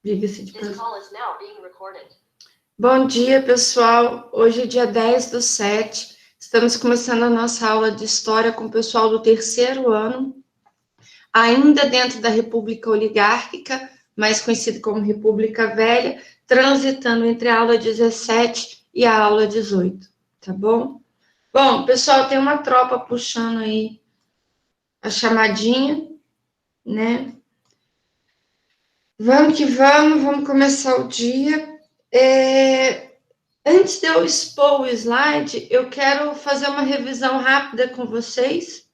Diga-se de passagem. Bom dia, pessoal. Hoje é dia 10/7. Estamos começando a nossa aula de História com o pessoal do terceiro ano, ainda dentro da República Oligárquica, mais conhecida como República Velha, transitando entre a aula 17 e a aula 18, tá bom? Bom, pessoal, tem uma tropa puxando aí a chamadinha, né? Vamos que vamos começar o dia. Antes de eu expor o slide, eu quero fazer uma revisão rápida com vocês.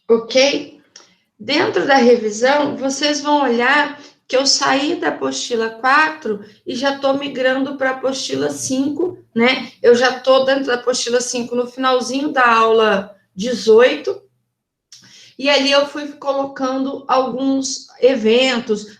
Ok? Dentro da revisão, vocês vão olhar que eu saí da apostila 4 e já estou migrando para a apostila 5, né? Eu já estou dentro da apostila 5 no finalzinho da aula 18, e ali eu fui colocando alguns eventos,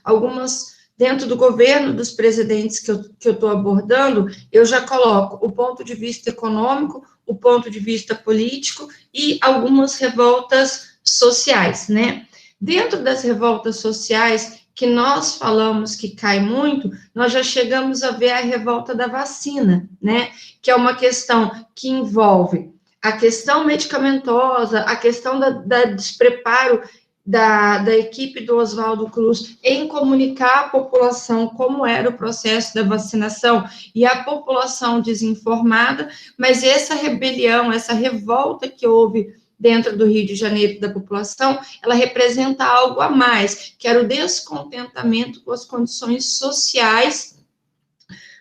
dentro do governo dos presidentes que eu estou abordando, eu já coloco o ponto de vista econômico, o ponto de vista político e algumas revoltas sociais, né? Dentro das revoltas sociais que nós falamos que cai muito, nós já chegamos a ver a revolta da vacina, né? Que é uma questão que envolve a questão medicamentosa, a questão da despreparo da equipe do Oswaldo Cruz em comunicar à população como era o processo da vacinação e a população desinformada, mas essa rebelião, essa revolta que houve dentro do Rio de Janeiro da população, ela representa algo a mais, que era o descontentamento com as condições sociais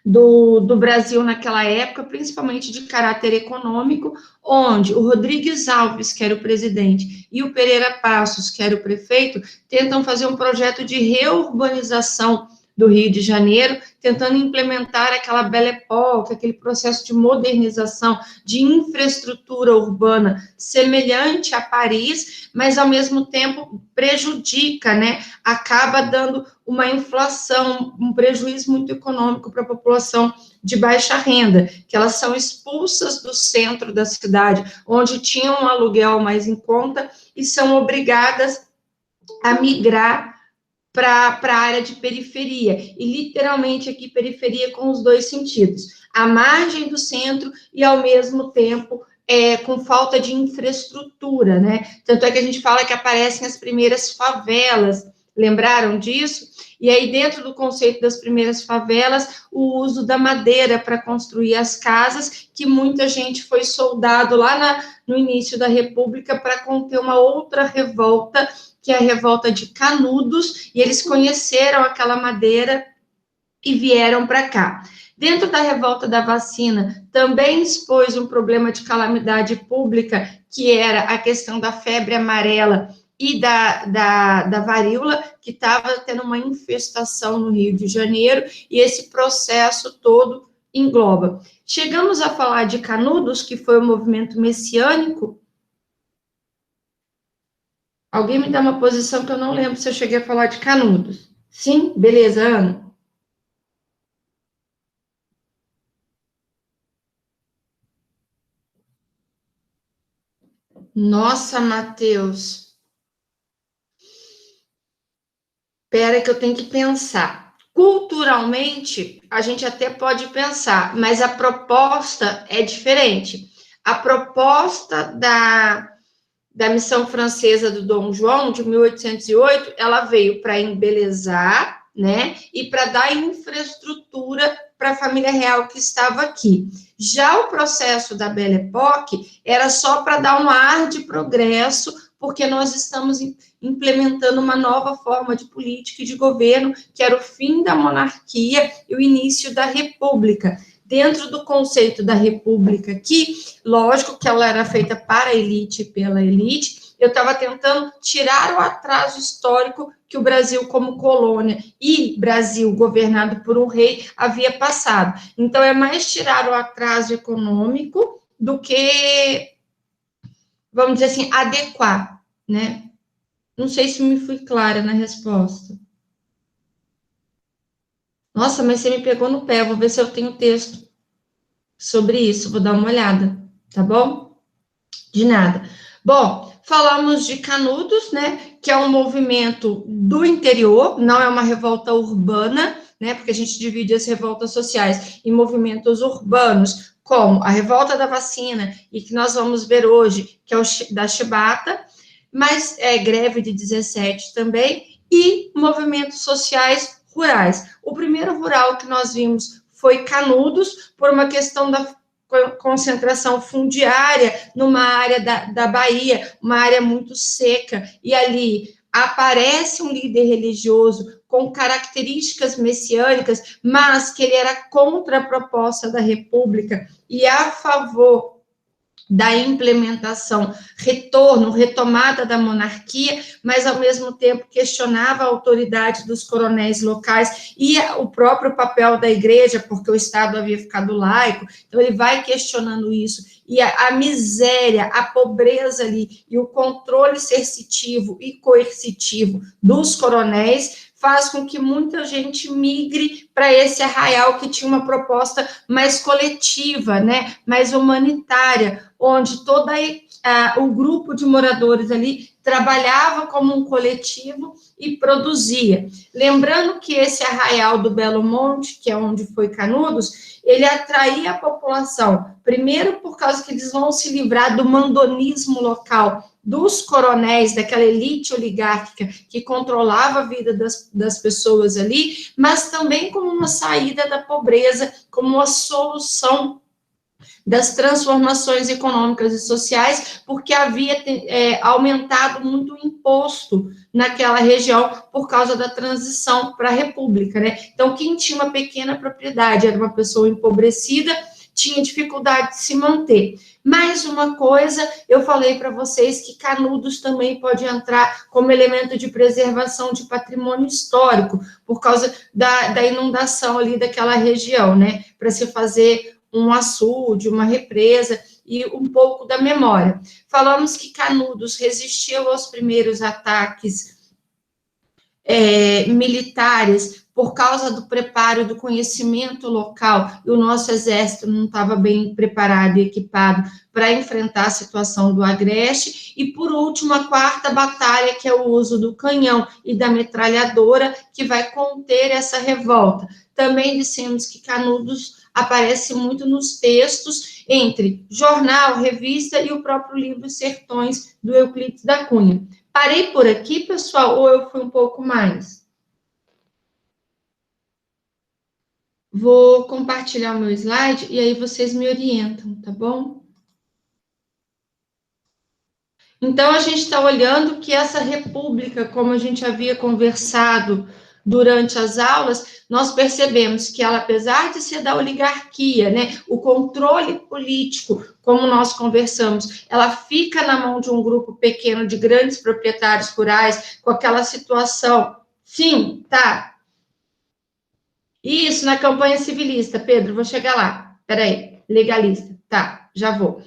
do Brasil naquela época, principalmente de caráter econômico, onde o Rodrigues Alves, que era o presidente, e o Pereira Passos, que era o prefeito, tentam fazer um projeto de reurbanização do Rio de Janeiro, tentando implementar aquela Belle Époque, aquele processo de modernização, de infraestrutura urbana semelhante a Paris, mas ao mesmo tempo prejudica, né? Acaba dando uma inflação, um prejuízo muito econômico para a população de baixa renda, que elas são expulsas do centro da cidade, onde tinham um aluguel mais em conta, e são obrigadas a migrar para a área de periferia, e literalmente aqui periferia com os dois sentidos, à margem do centro e ao mesmo tempo com falta de infraestrutura, né? Tanto é que a gente fala que aparecem as primeiras favelas, lembraram disso? E aí, dentro do conceito das primeiras favelas, o uso da madeira para construir as casas, que muita gente foi soldado lá no início da República para conter uma outra revolta, que é a revolta de Canudos, e eles conheceram aquela madeira e vieram para cá. Dentro da revolta da vacina, também expôs um problema de calamidade pública, que era a questão da febre amarela e da varíola, que estava tendo uma infestação no Rio de Janeiro, e esse processo todo engloba. Chegamos a falar de Canudos, que foi o movimento messiânico. Alguém me dá uma posição que eu não lembro se eu cheguei a falar de Canudos. Sim? Beleza, Ana? Nossa, Matheus. Espera que eu tenho que pensar. Culturalmente, a gente até pode pensar, mas a proposta é diferente. A proposta da missão francesa do Dom João, de 1808, ela veio para embelezar, né, e para dar infraestrutura para a família real que estava aqui. Já o processo da Belle Époque era só para dar um ar de progresso, porque nós estamos implementando uma nova forma de política e de governo, que era o fim da monarquia e o início da república. Dentro do conceito da república aqui, lógico que ela era feita para a elite e pela elite, eu estava tentando tirar o atraso histórico que o Brasil como colônia e Brasil governado por um rei havia passado. Então, é mais tirar o atraso econômico do que, vamos dizer assim, adequar, né? Não sei se me fui clara na resposta. Nossa, mas você me pegou no pé, vou ver se eu tenho texto sobre isso, vou dar uma olhada, tá bom? De nada. Bom, Falamos de Canudos, né, que é um movimento do interior, não é uma revolta urbana, né, porque a gente divide as revoltas sociais em movimentos urbanos, como a revolta da vacina, e que nós vamos ver hoje, que é o da chibata, mas é greve de 17 também, e movimentos sociais rurais. O primeiro rural que nós vimos foi Canudos, por uma questão da concentração fundiária numa área da Bahia, uma área muito seca, e ali aparece um líder religioso com características messiânicas, mas que ele era contra a proposta da República e a favor da implementação, retorno, retomada da monarquia, mas ao mesmo tempo questionava a autoridade dos coronéis locais e o próprio papel da igreja, porque o Estado havia ficado laico, então ele vai questionando isso, e a miséria, a pobreza ali, e o controle coercitivo e coercitivo dos coronéis faz com que muita gente migre para esse arraial que tinha uma proposta mais coletiva, né, mais humanitária, onde todo o grupo de moradores ali trabalhava como um coletivo e produzia. Lembrando que esse arraial do Belo Monte, que é onde foi Canudos, ele atraía a população, primeiro por causa que eles vão se livrar do mandonismo local, dos coronéis, daquela elite oligárquica que controlava a vida das pessoas ali, mas também como uma saída da pobreza, como uma solução das transformações econômicas e sociais, porque havia aumentado muito o imposto naquela região por causa da transição para a República, né? Então, quem tinha uma pequena propriedade era uma pessoa empobrecida, tinha dificuldade de se manter. Mais uma coisa, eu falei para vocês que Canudos também pode entrar como elemento de preservação de patrimônio histórico, por causa da inundação ali daquela região, né? Para se fazer um açude, uma represa e um pouco da memória. Falamos que Canudos resistiu aos primeiros ataques militares por causa do preparo do conhecimento local, e o nosso exército não estava bem preparado e equipado para enfrentar a situação do Agreste, e por último, a quarta batalha, que é o uso do canhão e da metralhadora, que vai conter essa revolta. Também dissemos que Canudos aparece muito nos textos, entre jornal, revista e o próprio livro Sertões, do Euclides da Cunha. Parei por aqui, pessoal, ou eu fui um pouco mais? Vou compartilhar o meu slide e aí vocês me orientam, tá bom? Então, a gente está olhando que essa república, como a gente havia conversado durante as aulas, nós percebemos que ela, apesar de ser da oligarquia, né, o controle político, como nós conversamos, ela fica na mão de um grupo pequeno de grandes proprietários rurais, com aquela situação. Sim, tá. Isso, na campanha civilista, Pedro, vou chegar lá. Peraí, legalista. Tá, já vou.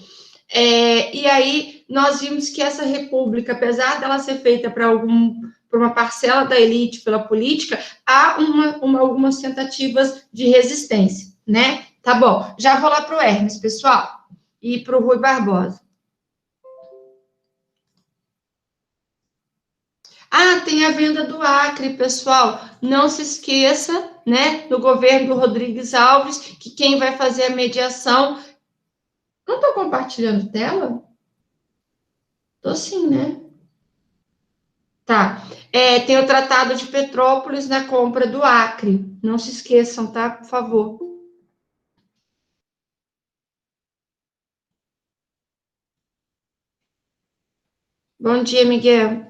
E aí nós vimos que essa república, apesar dela ser feita por uma parcela da elite, pela política, há algumas tentativas de resistência, né? Tá bom, já vou lá para o Hermes, pessoal, e para o Rui Barbosa. Ah, tem a venda do Acre, pessoal. Não se esqueça, né, do governo do Rodrigues Alves, que quem vai fazer a mediação. Não estou compartilhando tela? Estou sim, né? Tá. Tem o Tratado de Petrópolis na compra do Acre. Não se esqueçam, tá? Por favor. Bom dia, Miguel.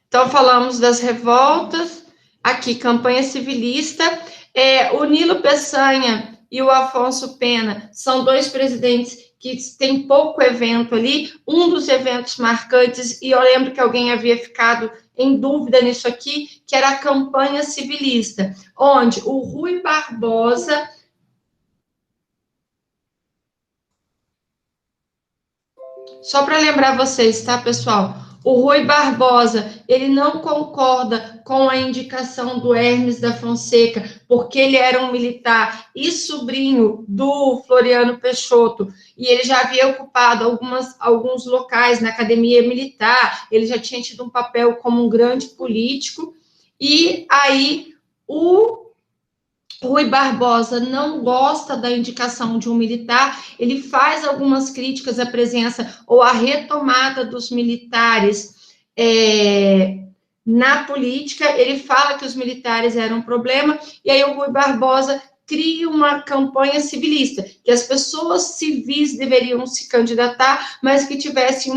Então, falamos das revoltas. Aqui, campanha civilista. O Nilo Peçanha e o Afonso Pena são dois presidentes que têm pouco evento ali. Um dos eventos marcantes, e eu lembro que alguém havia ficado em dúvida nisso aqui, que era a campanha civilista, onde o Rui Barbosa. Só para lembrar vocês, tá, pessoal? O Rui Barbosa, ele não concorda com a indicação do Hermes da Fonseca, porque ele era um militar e sobrinho do Floriano Peixoto, e ele já havia ocupado alguns locais na academia militar, ele já tinha tido um papel como um grande político, e aí o Rui Barbosa não gosta da indicação de um militar, ele faz algumas críticas à presença ou à retomada dos militares na política, ele fala que os militares eram um problema, e aí o Rui Barbosa cria uma campanha civilista, que as pessoas civis deveriam se candidatar, mas que tivessem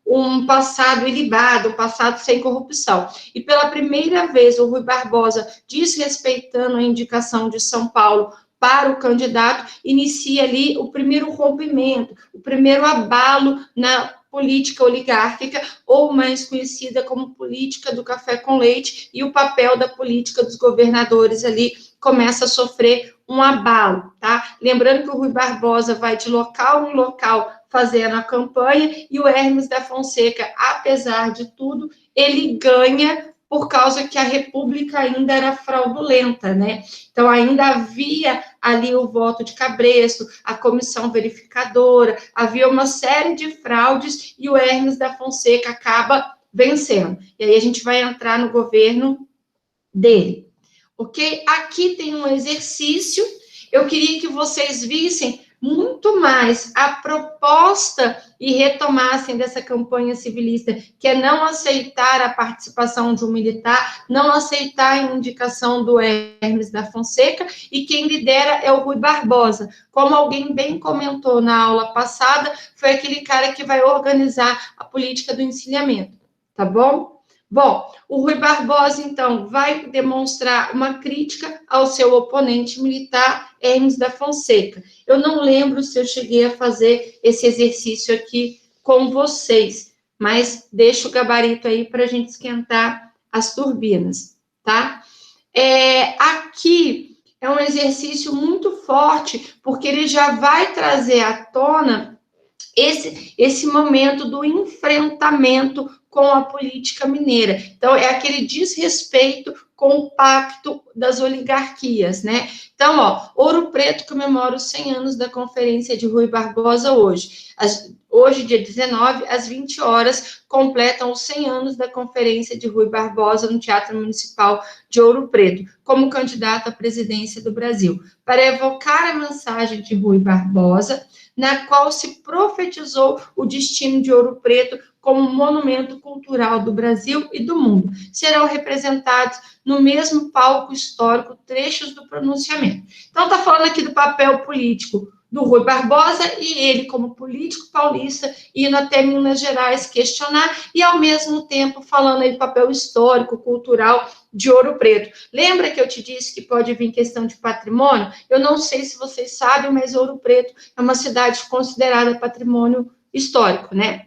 um passado ilibado, um passado sem corrupção. E pela primeira vez, o Rui Barbosa, desrespeitando a indicação de São Paulo para o candidato, inicia ali o primeiro rompimento, o primeiro abalo na política oligárquica, ou mais conhecida como política do café com leite, e o papel da política dos governadores ali começa a sofrer um abalo, tá? Lembrando que o Rui Barbosa vai de local em local fazendo a campanha, e o Hermes da Fonseca, apesar de tudo, ele ganha por causa que a República ainda era fraudulenta, né? Então, ainda havia ali o voto de cabresto, a comissão verificadora, havia uma série de fraudes, e o Hermes da Fonseca acaba vencendo. E aí a gente vai entrar no governo dele, ok? Aqui tem um exercício, eu queria que vocês vissem muito mais a proposta e retomassem dessa campanha civilista, que é não aceitar a participação de um militar, não aceitar a indicação do Hermes da Fonseca, e quem lidera é o Rui Barbosa. Como alguém bem comentou na aula passada, foi aquele cara que vai organizar a política do encilhamento, tá bom? Bom, o Rui Barbosa, então, vai demonstrar uma crítica ao seu oponente militar, Hermes da Fonseca. Eu não lembro se eu cheguei a fazer esse exercício aqui com vocês, mas deixa o gabarito aí para a gente esquentar as turbinas, tá? Aqui é um exercício muito forte, porque ele já vai trazer à tona esse momento do enfrentamento com a política mineira. Então, é aquele desrespeito com o pacto das oligarquias, né? Então, Ouro Preto comemora os 100 anos da Conferência de Rui Barbosa hoje. Hoje, dia 19, às 20 horas, completam os 100 anos da Conferência de Rui Barbosa no Teatro Municipal de Ouro Preto, como candidato à presidência do Brasil, para evocar a mensagem de Rui Barbosa, na qual se profetizou o destino de Ouro Preto como monumento cultural do Brasil e do mundo. Serão representados no mesmo palco histórico trechos do pronunciamento. Então, está falando aqui do papel político do Rui Barbosa, e ele, como político paulista, indo até Minas Gerais questionar, e, ao mesmo tempo, falando aí do papel histórico, cultural de Ouro Preto. Lembra que eu te disse que pode vir questão de patrimônio? Eu não sei se vocês sabem, mas Ouro Preto é uma cidade considerada patrimônio histórico, né?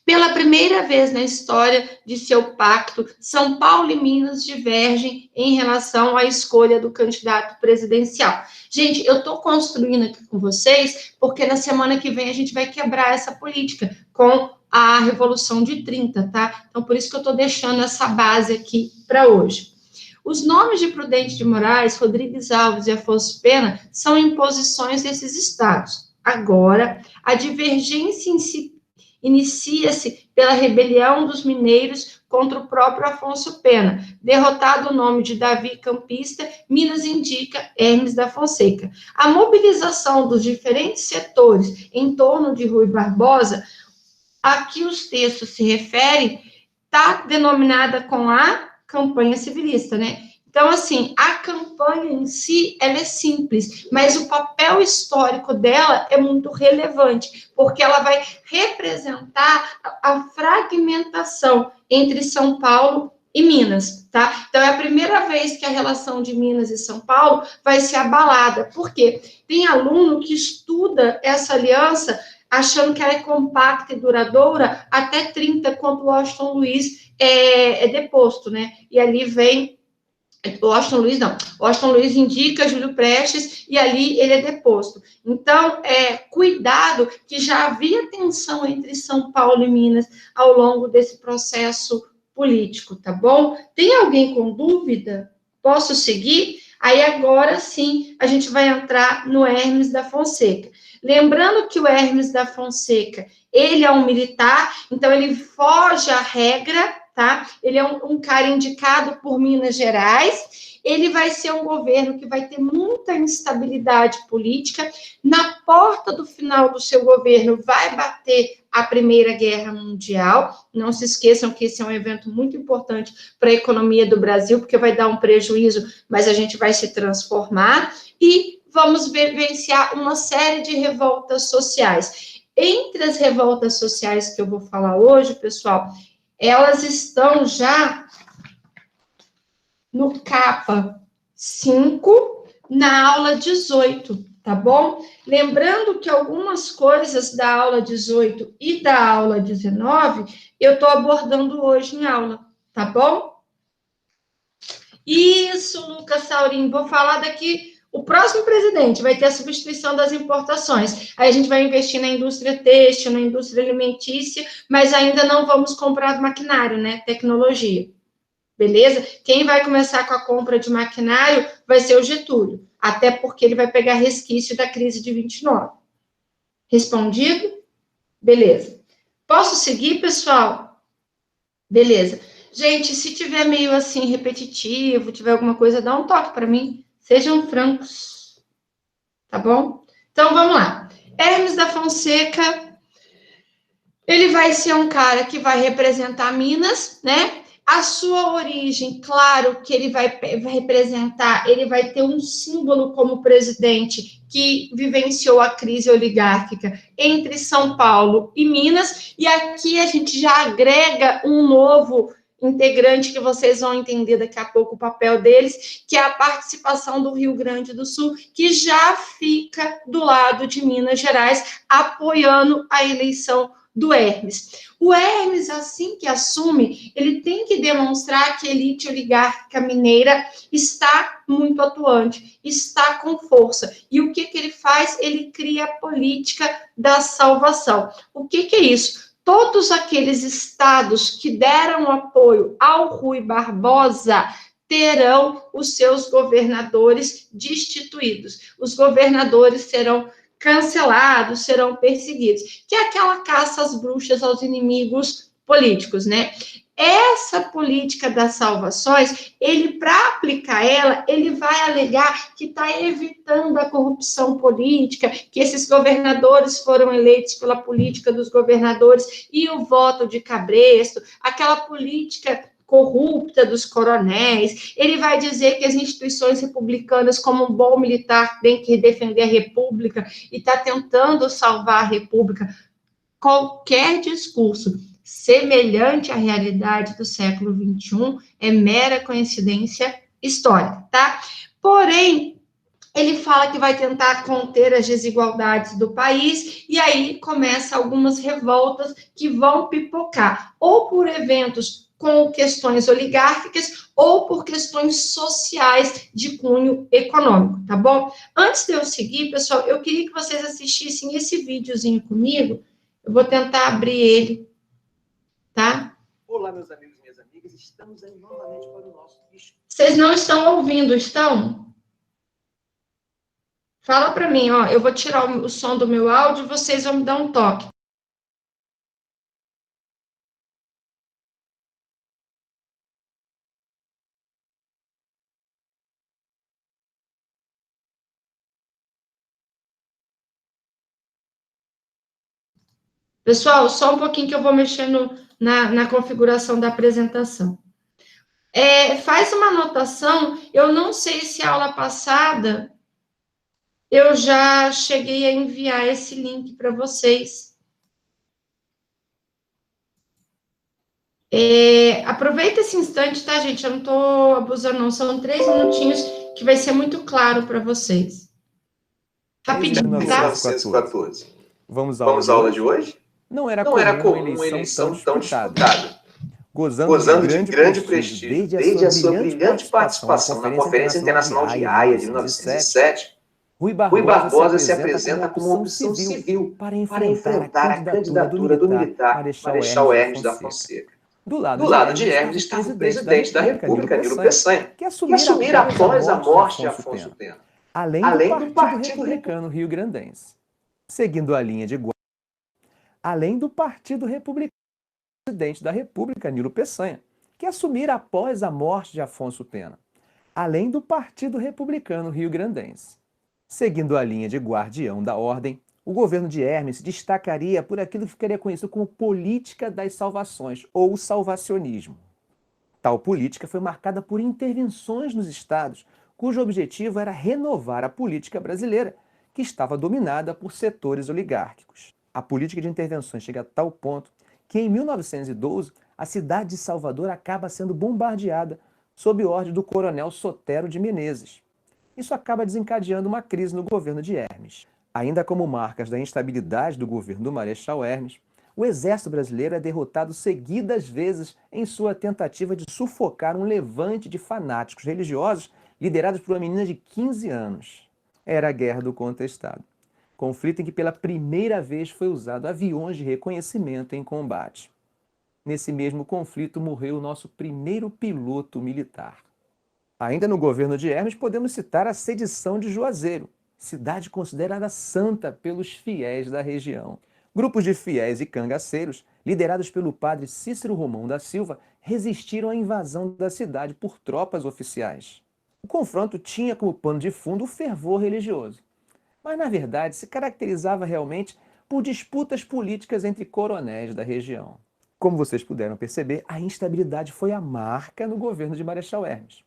Pela primeira vez na história de seu pacto, São Paulo e Minas divergem em relação à escolha do candidato presidencial. Gente, eu estou construindo aqui com vocês, porque na semana que vem a gente vai quebrar essa política com a Revolução de 30, tá? Então, por isso que eu estou deixando essa base aqui para hoje. Os nomes de Prudente de Moraes, Rodrigues Alves e Afonso Pena são imposições desses estados. Agora, a divergência inicia-se pela rebelião dos mineiros contra o próprio Afonso Pena. Derrotado o nome de Davi Campista, Minas indica Hermes da Fonseca. A mobilização dos diferentes setores em torno de Rui Barbosa, a que os textos se referem, está denominada com a campanha civilista, né? Então, assim, a campanha em si, ela é simples, mas o papel histórico dela é muito relevante, porque ela vai representar a fragmentação entre São Paulo e Minas, tá? Então, é a primeira vez que a relação de Minas e São Paulo vai ser abalada. Por quê? Tem aluno que estuda essa aliança achando que ela é compacta e duradoura até 30, quando Washington Luiz é deposto, né? E ali vem Washington Luiz não. Washington Luiz indica Júlio Prestes e ali ele é deposto. Então, cuidado que já havia tensão entre São Paulo e Minas ao longo desse processo político, tá bom? Tem alguém com dúvida? Posso seguir? Aí agora sim a gente vai entrar no Hermes da Fonseca. Lembrando que o Hermes da Fonseca, ele é um militar, então ele foge à regra, tá? Ele é um cara indicado por Minas Gerais, ele vai ser um governo que vai ter muita instabilidade política, na porta do final do seu governo vai bater a Primeira Guerra Mundial, não se esqueçam que esse é um evento muito importante para a economia do Brasil, porque vai dar um prejuízo, mas a gente vai se transformar, e vamos vivenciar uma série de revoltas sociais. Entre as revoltas sociais que eu vou falar hoje, pessoal, elas estão já no capa 5, na aula 18, tá bom? Lembrando que algumas coisas da aula 18 e da aula 19 eu estou abordando hoje em aula, tá bom? Isso, Lucas Saurim, vou falar daqui. O próximo presidente vai ter a substituição das importações. Aí a gente vai investir na indústria têxtil, na indústria alimentícia, mas ainda não vamos comprar maquinário, né? Tecnologia. Beleza? Quem vai começar com a compra de maquinário vai ser o Getúlio, até porque ele vai pegar resquício da crise de 29. Respondido? Beleza. Posso seguir, pessoal? Beleza. Gente, se tiver meio assim repetitivo, tiver alguma coisa, dá um toque para mim. Sejam francos. Tá bom? Então, vamos lá. Hermes da Fonseca, ele vai ser um cara que vai representar Minas, né? A sua origem, claro que ele vai representar, ele vai ter um símbolo como presidente que vivenciou a crise oligárquica entre São Paulo e Minas, e aqui a gente já agrega um novo integrante que vocês vão entender daqui a pouco o papel deles, que é a participação do Rio Grande do Sul, que já fica do lado de Minas Gerais, apoiando a eleição do Hermes. O Hermes, assim que assume, ele tem que demonstrar que a elite oligárquica mineira está muito atuante, está com força. E o que ele faz? Ele cria a política da salvação. O que é isso? Todos aqueles estados que deram apoio ao Rui Barbosa terão os seus governadores destituídos. Os governadores serão cancelados, serão perseguidos, que é aquela caça às bruxas, aos inimigos políticos, né? Essa política das salvações, ele, para aplicar ela, ele vai alegar que está evitando a corrupção política, que esses governadores foram eleitos pela política dos governadores e o voto de cabresto, aquela política corrupta dos coronéis, ele vai dizer que as instituições republicanas, como um bom militar, tem que defender a república e está tentando salvar a república. Qualquer discurso semelhante à realidade do século XXI é mera coincidência histórica, tá? Porém, ele fala que vai tentar conter as desigualdades do país, e aí começa algumas revoltas que vão pipocar, ou por eventos com questões oligárquicas, ou por questões sociais de cunho econômico, tá bom? Antes de eu seguir, pessoal, eu queria que vocês assistissem esse videozinho comigo, eu vou tentar abrir ele, tá? Olá, meus amigos e minhas amigas, estamos aí novamente para o nosso... Vocês não estão ouvindo, estão? Fala para mim, ó, eu vou tirar o som do meu áudio e vocês vão me dar um toque. Pessoal, só um pouquinho que eu vou mexer na configuração da apresentação. Faz uma anotação, eu não sei se a aula passada eu já cheguei a enviar esse link para vocês. Aproveita esse instante, tá, gente? Eu não estou abusando, não. São 3 minutinhos que vai ser muito claro para vocês. Rapidinho, tá? 1914. Vamos à aula de hoje? Não era comum uma eleição tão disputada. gozando de grande prestígio desde a sua brilhante participação na Conferência Internacional de Haia de 1907, Rui Barbosa se apresenta como uma opção civil para enfrentar a candidatura do militar Marechal Hermes da Fonseca. Do lado de Hermes estava o presidente da República, Nilo Peçanha, que assumira após a morte de Afonso Pena, além do Partido Republicano Rio-Grandense. Seguindo a linha de além do Partido Republicano, o presidente da República, Nilo Peçanha, que assumira após a morte de Afonso Pena, além do Partido Republicano Rio-Grandense. Seguindo a linha de guardião da ordem, o governo de Hermes se destacaria por aquilo que ficaria conhecido como política das salvações, ou salvacionismo. Tal política foi marcada por intervenções nos estados, cujo objetivo era renovar a política brasileira, que estava dominada por setores oligárquicos. A política de intervenções chega a tal ponto que, em 1912, a cidade de Salvador acaba sendo bombardeada sob ordem do coronel Sotero de Menezes. Isso acaba desencadeando uma crise no governo de Hermes. Ainda como marcas da instabilidade do governo do Marechal Hermes, o exército brasileiro é derrotado seguidas vezes em sua tentativa de sufocar um levante de fanáticos religiosos liderados por uma menina de 15 anos. Era a Guerra do Contestado, conflito em que pela primeira vez foi usado aviões de reconhecimento em combate. Nesse mesmo conflito morreu o nosso primeiro piloto militar. Ainda no governo de Hermes, podemos citar a sedição de Juazeiro, cidade considerada santa pelos fiéis da região. Grupos de fiéis e cangaceiros, liderados pelo padre Cícero Romão da Silva, resistiram à invasão da cidade por tropas oficiais. O confronto tinha como pano de fundo o fervor religioso, mas na verdade se caracterizava realmente por disputas políticas entre coronéis da região. Como vocês puderam perceber, a instabilidade foi a marca no governo de Marechal Hermes.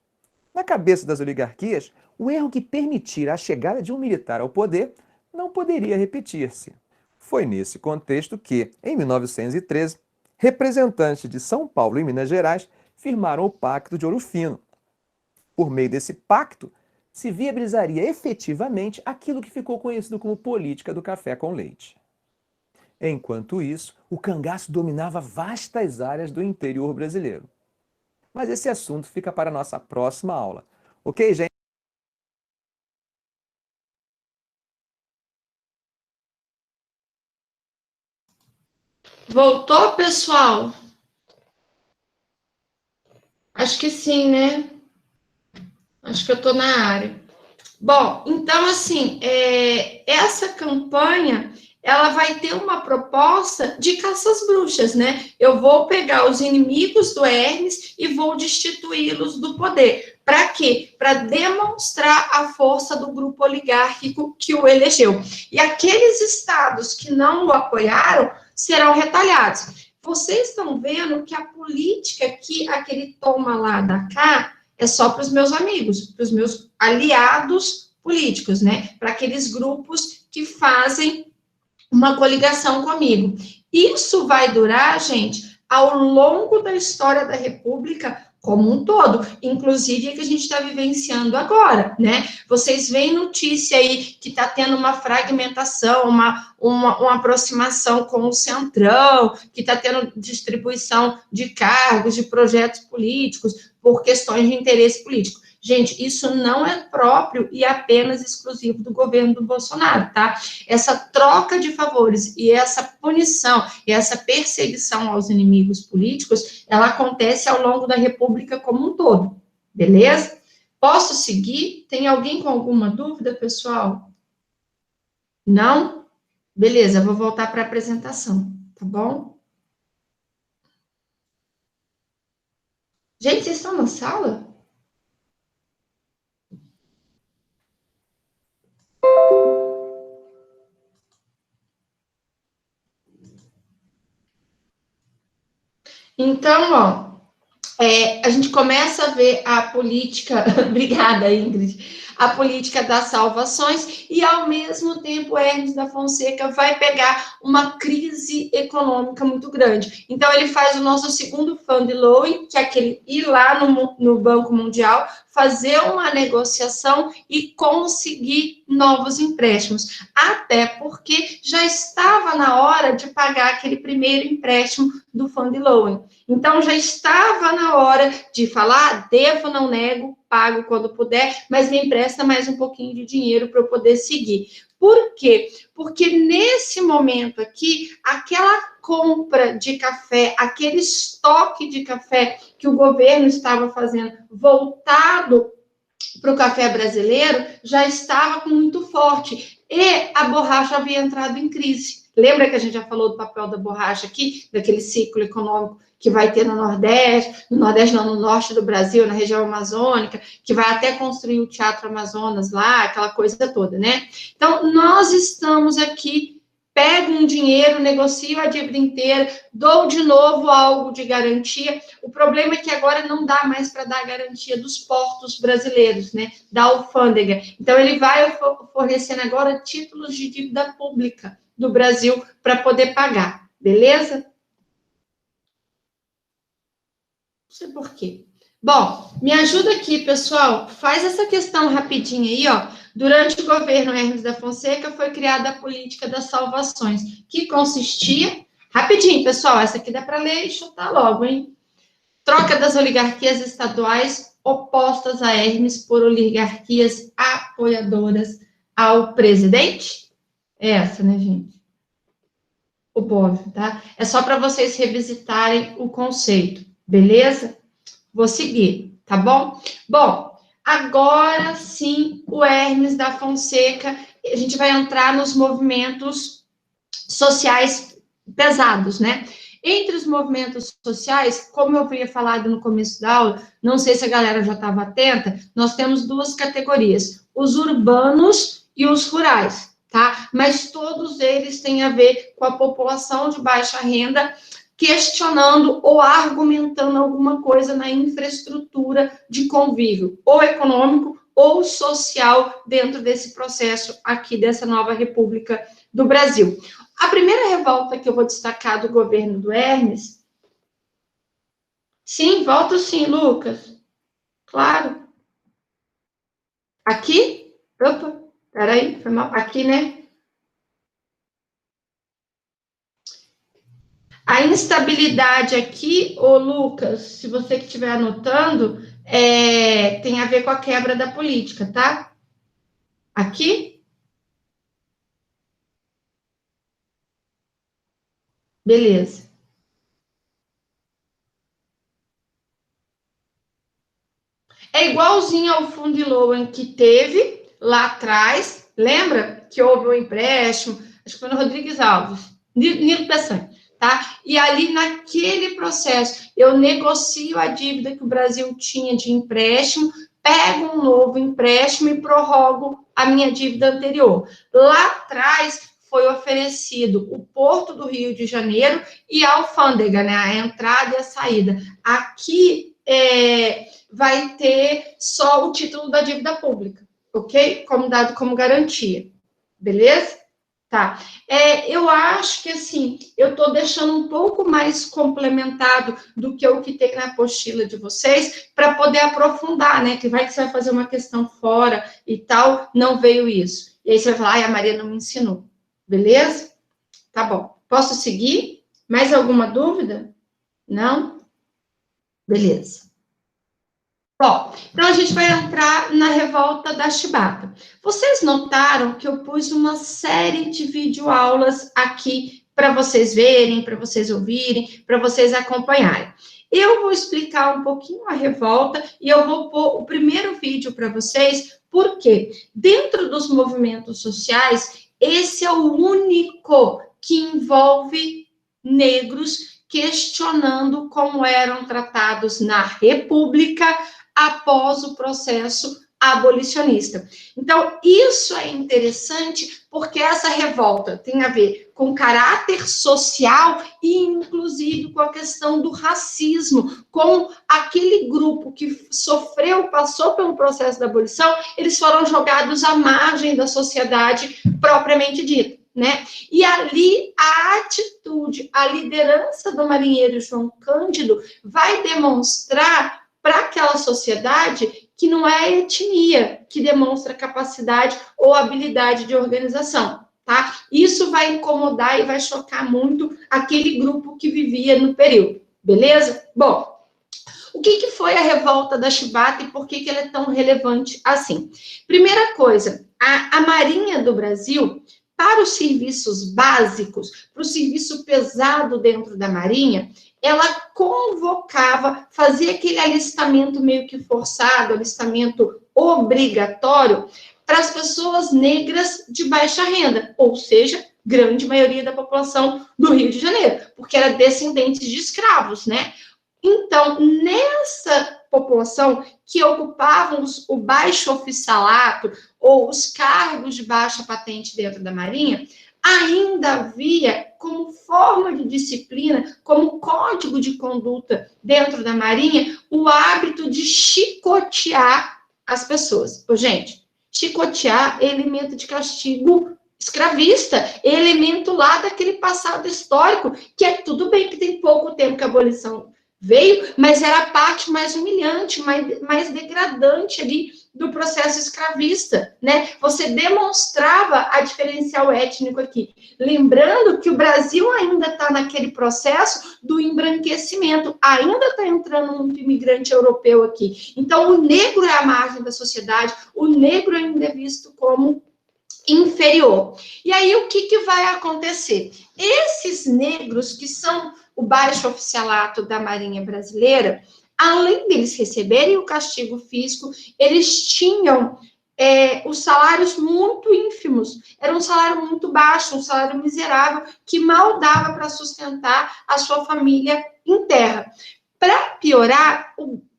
Na cabeça das oligarquias, o erro que permitira a chegada de um militar ao poder não poderia repetir-se. Foi nesse contexto que, em 1913, representantes de São Paulo e Minas Gerais firmaram o Pacto de Ouro Fino. Por meio desse pacto, se viabilizaria efetivamente aquilo que ficou conhecido como política do café com leite. Enquanto isso, o cangaço dominava vastas áreas do interior brasileiro. Mas esse assunto fica para a nossa próxima aula. Ok, gente? Voltou, pessoal? Acho que sim, né? Acho que eu estou na área. Bom, então, assim, essa campanha, ela vai ter uma proposta de caça às bruxas, né? Eu vou pegar os inimigos do Hermes e vou destituí-los do poder. Para quê? Para demonstrar a força do grupo oligárquico que o elegeu. E aqueles estados que não o apoiaram serão retalhados. Vocês estão vendo que a política que aquele toma lá da cá é só para os meus amigos, para os meus aliados políticos, né? Para aqueles grupos que fazem uma coligação comigo. Isso vai durar, gente, ao longo da história da República como um todo, inclusive a que a gente está vivenciando agora, né? Vocês veem notícia aí que está tendo uma fragmentação, uma aproximação com o Centrão, que está tendo distribuição de cargos, de projetos políticos, por questões de interesse político. Gente, isso não é próprio e apenas exclusivo do governo do Bolsonaro, tá? Essa troca de favores e essa punição e essa perseguição aos inimigos políticos, ela acontece ao longo da República como um todo, beleza? Posso seguir? Tem alguém com alguma dúvida, pessoal? Não? Beleza, vou voltar para a apresentação, tá bom? Gente, vocês estão na sala? Então, ó, a gente começa a ver a política, obrigada, Ingrid, a política das salvações e, ao mesmo tempo, Hermes da Fonseca vai pegar uma crise econômica muito grande. Então, ele faz o nosso segundo fund loan, que é aquele ir lá no Banco Mundial, fazer uma negociação e conseguir novos empréstimos. Até porque já estava na hora de pagar aquele primeiro empréstimo do fund loan. Então, já estava na hora de falar, devo, não nego, pago quando puder, mas me empresta mais um pouquinho de dinheiro para eu poder seguir. Por quê? Porque nesse momento aqui, aquela compra de café, aquele estoque de café que o governo estava fazendo voltado para o café brasileiro, já estava muito forte. E a borracha havia entrado em crise. Lembra que a gente já falou do papel da borracha aqui, daquele ciclo econômico que vai ter no Nordeste não, no Norte do Brasil, na região amazônica, que vai até construir o Teatro Amazonas lá, aquela coisa toda, né? Então, nós estamos aqui, pego um dinheiro, negocio a dívida inteira, dou de novo algo de garantia. O problema é que agora não dá mais para dar a garantia dos portos brasileiros, né? Da alfândega. Então, ele vai fornecendo agora títulos de dívida pública do Brasil para poder pagar, beleza? Não sei por quê. Bom, me ajuda aqui, pessoal. Faz essa questão rapidinho aí, ó. Durante o governo Hermes da Fonseca foi criada a política das salvações, que consistia... Rapidinho, pessoal, essa aqui dá para ler e chutar logo, hein? Troca das oligarquias estaduais opostas a Hermes por oligarquias apoiadoras ao presidente. Essa, né, gente? O povo, tá? É só para vocês revisitarem o conceito, beleza? Vou seguir, tá bom? Bom, agora sim, o Hermes da Fonseca, a gente vai entrar nos movimentos sociais pesados, né? Entre os movimentos sociais, como eu havia falado no começo da aula, não sei se a galera já estava atenta, nós temos duas categorias, os urbanos e os rurais, tá? Mas todos eles têm a ver com a população de baixa renda, questionando ou argumentando alguma coisa na infraestrutura de convívio, ou econômico ou social, dentro desse processo aqui dessa nova República do Brasil. A primeira revolta que eu vou destacar do governo do Hermes... Sim, volto sim, Lucas. Claro. Aqui? Opa, peraí, foi mal. Aqui, né? A instabilidade aqui, ô Lucas, se você que estiver anotando, tem a ver com a quebra da política, tá? Aqui? Beleza. É igualzinho ao fundo loan que teve lá atrás, lembra? Que houve um empréstimo, acho que foi no Rodrigues Alves, Nilo Peçanha. Tá? E ali, naquele processo, eu negocio a dívida que o Brasil tinha de empréstimo, pego um novo empréstimo e prorrogo a minha dívida anterior. Lá atrás, foi oferecido o Porto do Rio de Janeiro e a alfândega, né? A entrada e a saída. Aqui, vai ter só o título da dívida pública, ok? Como dado como garantia. Beleza? Tá. Eu acho que, assim, eu estou deixando um pouco mais complementado do que o que tem na apostila de vocês, para poder aprofundar, né? Que vai que você vai fazer uma questão fora e tal, não veio isso. E aí você vai falar, ai, a Maria não me ensinou. Beleza? Tá bom. Posso seguir? Mais alguma dúvida? Não? Beleza. Bom, então a gente vai entrar na revolta da chibata. Vocês notaram que eu pus uma série de videoaulas aqui para vocês verem, para vocês ouvirem, para vocês acompanharem. Eu vou explicar um pouquinho a revolta e eu vou pôr o primeiro vídeo para vocês, porque dentro dos movimentos sociais, esse é o único que envolve negros questionando como eram tratados na República após o processo abolicionista. Então, isso é interessante porque essa revolta tem a ver com caráter social e, inclusive, com a questão do racismo, com aquele grupo que passou pelo processo da abolição, eles foram jogados à margem da sociedade propriamente dita, né? E ali a atitude, a liderança do marinheiro João Cândido vai demonstrar para aquela sociedade que não é a etnia que demonstra capacidade ou habilidade de organização, tá? Isso vai incomodar e vai chocar muito aquele grupo que vivia no período, beleza? Bom, o que foi a revolta da Chibata e por que ela é tão relevante assim? Primeira coisa, a Marinha do Brasil, para os serviços básicos, para o serviço pesado dentro da Marinha, ela convocava, fazia aquele alistamento meio que forçado, alistamento obrigatório, para as pessoas negras de baixa renda, ou seja, grande maioria da população do Rio de Janeiro, porque era descendentes de escravos, né? Então, nessa população que ocupavam o baixo oficialato ou os cargos de baixa patente dentro da Marinha, ainda havia como forma de disciplina, como código de conduta dentro da Marinha, o hábito de chicotear as pessoas. Gente, chicotear é elemento de castigo escravista, é elemento lá daquele passado histórico, que é tudo bem que tem pouco tempo que a abolição veio, mas era a parte mais humilhante, mais degradante ali do processo escravista, né? Você demonstrava a diferencial étnico aqui. Lembrando que o Brasil ainda está naquele processo do embranquecimento, ainda está entrando muito imigrante europeu aqui. Então, o negro é a margem da sociedade, o negro ainda é visto como inferior. E aí, o que vai acontecer? Esses negros que são o baixo oficialato da Marinha Brasileira, além deles receberem o castigo físico, eles tinham os salários muito ínfimos, era um salário muito baixo, um salário miserável, que mal dava para sustentar a sua família em terra. Para piorar,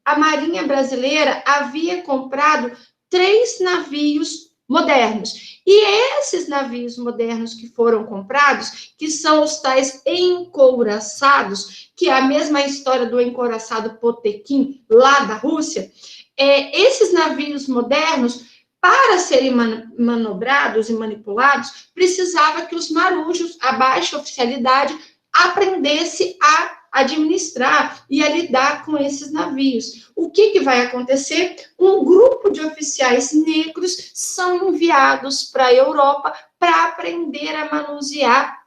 a Marinha Brasileira havia comprado 3 navios modernos. E esses navios modernos que foram comprados, que são os tais encouraçados, que é a mesma história do encouraçado Potemkin, lá da Rússia, esses navios modernos, para serem manobrados e manipulados, precisava que os marujos, a baixa oficialidade, aprendesse a administrar e a lidar com esses navios. O que vai acontecer? Um grupo de oficiais negros são enviados para a Europa para aprender a manusear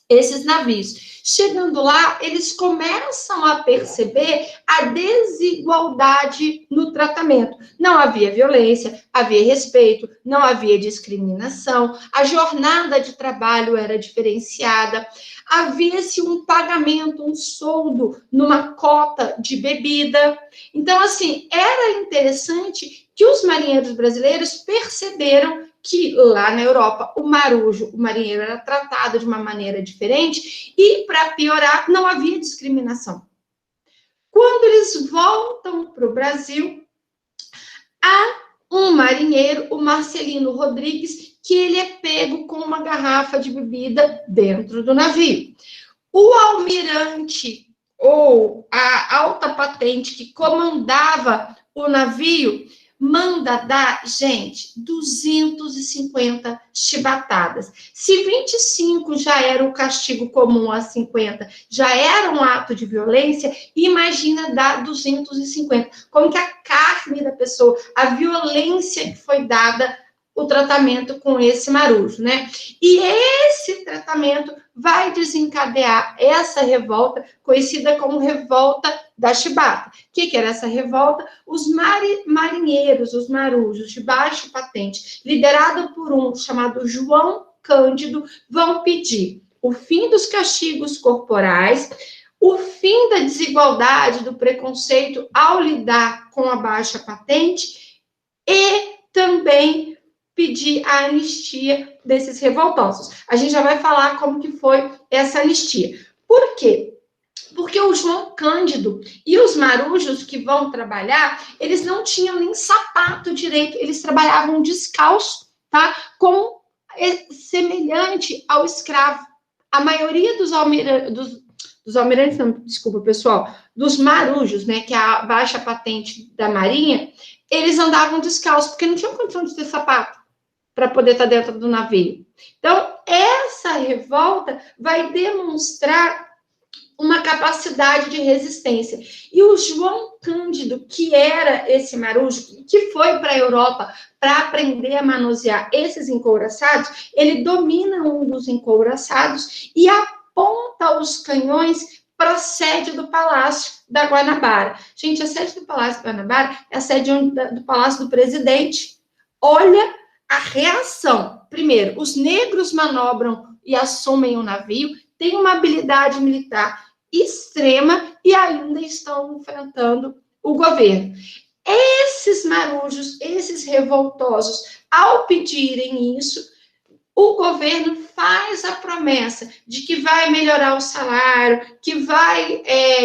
esses navios. Chegando lá, eles começam a perceber a desigualdade no tratamento. Não havia violência, havia respeito, não havia discriminação, a jornada de trabalho era diferenciada, havia-se um pagamento, um soldo numa cota de bebida. Então, assim, era interessante que os marinheiros brasileiros perceberam que lá na Europa o marujo, o marinheiro, era tratado de uma maneira diferente e, para piorar, não havia discriminação. Quando eles voltam para o Brasil, há um marinheiro, o Marcelino Rodrigues, que ele é pego com uma garrafa de bebida dentro do navio. O almirante ou a alta patente que comandava o navio manda dar, gente, 250 chibatadas. Se 25 já era o castigo comum, a 50 já era um ato de violência, imagina dar 250. Como que a carne da pessoa, a violência que foi dada, o tratamento com esse marujo, né? E esse tratamento vai desencadear essa revolta, conhecida como revolta da Chibata. O que era essa revolta? Os marinheiros, os marujos de baixo patente, liderado por um chamado João Cândido, vão pedir o fim dos castigos corporais, o fim da desigualdade, do preconceito ao lidar com a baixa patente e também pedir a anistia desses revoltosos. A gente já vai falar como que foi essa anistia. Por quê? Porque o João Cândido e os marujos que vão trabalhar, eles não tinham nem sapato direito, eles trabalhavam descalço, tá? Semelhante ao escravo. A maioria dos almirantes, não, desculpa, pessoal, dos marujos, né, que é a baixa patente da Marinha, eles andavam descalços, porque não tinham condição de ter sapato para poder estar dentro do navio. Então, essa revolta vai demonstrar uma capacidade de resistência. E o João Cândido, que era esse marujo, que foi para a Europa para aprender a manusear esses encouraçados, ele domina um dos encouraçados e aponta os canhões para a sede do Palácio da Guanabara. Gente, a sede do Palácio da Guanabara é a sede do Palácio do Presidente. Olha a reação. Primeiro, os negros manobram e assumem o navio, têm uma habilidade militar extrema e ainda estão enfrentando o governo. Esses marujos, esses revoltosos, ao pedirem isso, o governo faz a promessa de que vai melhorar o salário, que vai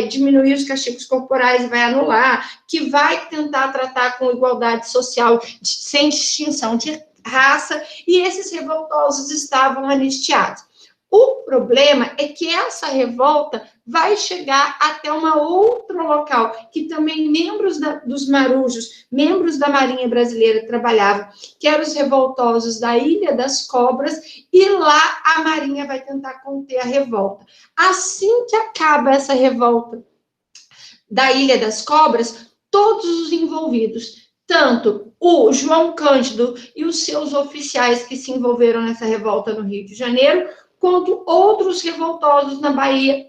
diminuir os castigos corporais e vai anular, que vai tentar tratar com igualdade social, sem distinção de raça, e esses revoltosos estavam anistiados. O problema é que essa revolta vai chegar até um outro local, que também membros dos marujos, membros da Marinha Brasileira trabalhavam, que eram os revoltosos da Ilha das Cobras, e lá a Marinha vai tentar conter a revolta. Assim que acaba essa revolta da Ilha das Cobras, todos os envolvidos, tanto o João Cândido e os seus oficiais que se envolveram nessa revolta no Rio de Janeiro, quanto outros revoltosos na Ilha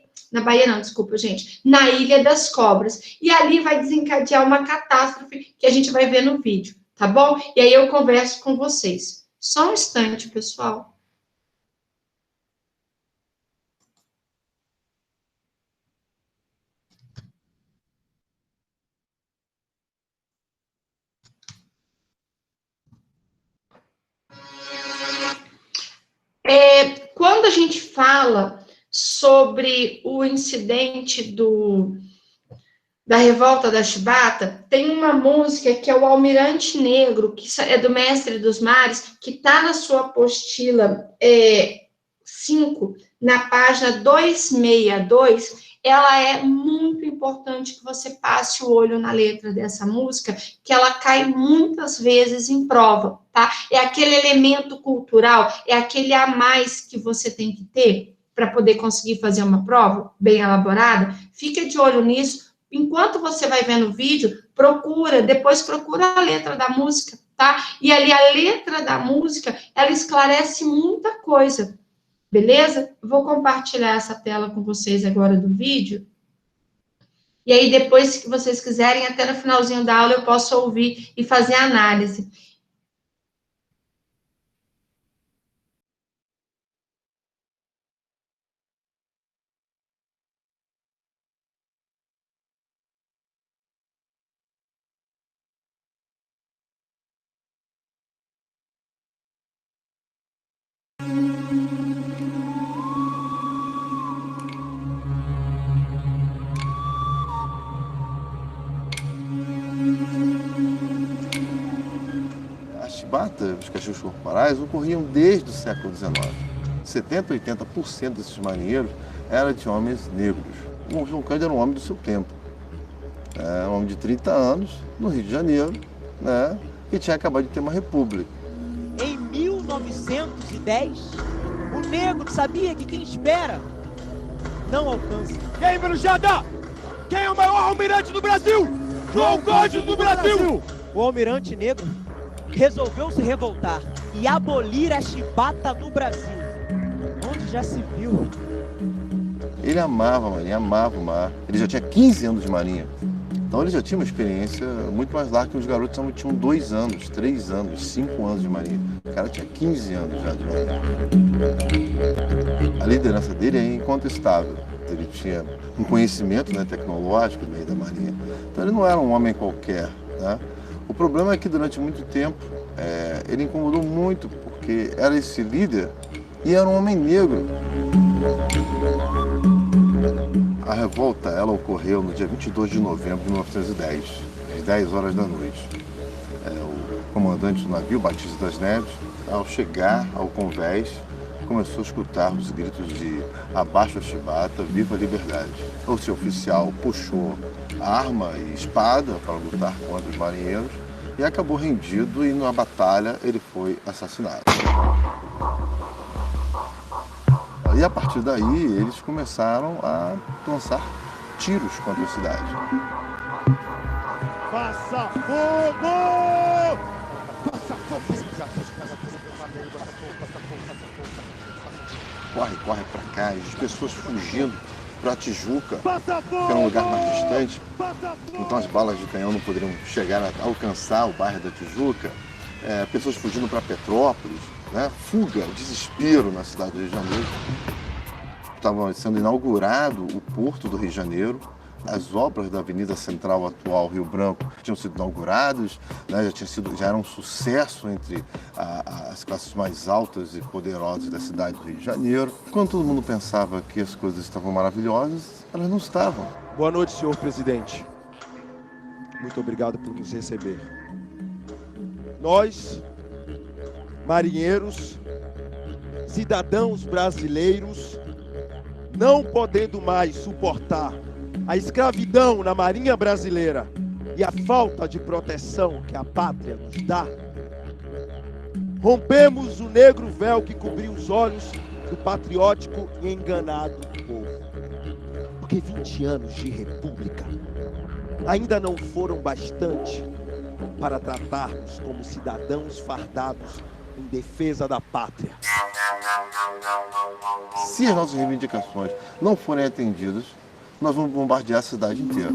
das Cobras. E ali vai desencadear uma catástrofe que a gente vai ver no vídeo, tá bom? E aí eu converso com vocês. Só um instante, pessoal. Quando a gente fala sobre o incidente da revolta da Chibata, tem uma música que é o Almirante Negro, que é do Mestre dos Mares, que está na sua apostila 5, na página 262. Ela é muito importante que você passe o olho na letra dessa música, que ela cai muitas vezes em prova, tá? É aquele elemento cultural, é aquele a mais que você tem que ter para poder conseguir fazer uma prova bem elaborada. Fica de olho nisso. Enquanto você vai vendo o vídeo, depois procura a letra da música, tá? E ali a letra da música, ela esclarece muita coisa. Beleza? Vou compartilhar essa tela com vocês agora do vídeo. E aí, depois, se vocês quiserem, até no finalzinho da aula, eu posso ouvir e fazer análise. Os castigos corporais ocorriam desde o século XIX. 70% a 80% desses marinheiros eram de homens negros. O João Cândido era um homem do seu tempo. Um homem de 30 anos, no Rio de Janeiro, né, que tinha acabado de ter uma república. Em 1910, o negro sabia que quem espera não alcança. E aí, Marujada? Quem é o maior almirante do Brasil? João Cândido do Brasil! O almirante negro resolveu se revoltar e abolir a chibata no Brasil, onde já se viu. Ele amava a marinha, amava o mar. Ele já tinha 15 anos de marinha. Então ele já tinha uma experiência muito mais larga que os garotos que tinham 2 anos, 3 anos, 5 anos de marinha. O cara tinha 15 anos já de marinha. A liderança dele é incontestável. Ele tinha um conhecimento, né, tecnológico no meio da marinha. Então ele não era um homem qualquer, né? O problema é que durante muito tempo ele incomodou muito, porque era esse líder e era um homem negro. A revolta, ela ocorreu no dia 22 de novembro de 1910, às 10 horas da noite. O comandante do navio, Batista das Neves, ao chegar ao convés, começou a escutar os gritos de abaixo a chibata, viva a liberdade. O seu oficial puxou arma e espada para lutar contra os marinheiros e acabou rendido, e na batalha ele foi assassinado. E a partir daí eles começaram a lançar tiros contra a cidade. Faça fogo! Faça fogo! Corre pra cá, as pessoas fugindo para Tijuca, que era um lugar mais distante. Então as balas de canhão não poderiam chegar a alcançar o bairro da Tijuca. Pessoas fugindo para Petrópolis, né? Fuga, desespero na cidade do Rio de Janeiro. Estava sendo inaugurado o Porto do Rio de Janeiro. As obras da Avenida Central atual Rio Branco tinham sido inauguradas, né? Já era um sucesso entre as classes mais altas e poderosas da cidade do Rio de Janeiro. Quando todo mundo pensava que as coisas estavam maravilhosas, elas não estavam. Boa noite, senhor presidente. Muito obrigado por nos receber. Nós, marinheiros, cidadãos brasileiros, não podendo mais suportar a escravidão na Marinha Brasileira e a falta de proteção que a pátria nos dá, rompemos o negro véu que cobriu os olhos do patriótico e enganado povo. Porque 20 anos de república ainda não foram bastante para tratarmos como cidadãos fardados em defesa da pátria. Se as nossas reivindicações não forem atendidas, nós vamos bombardear a cidade inteira.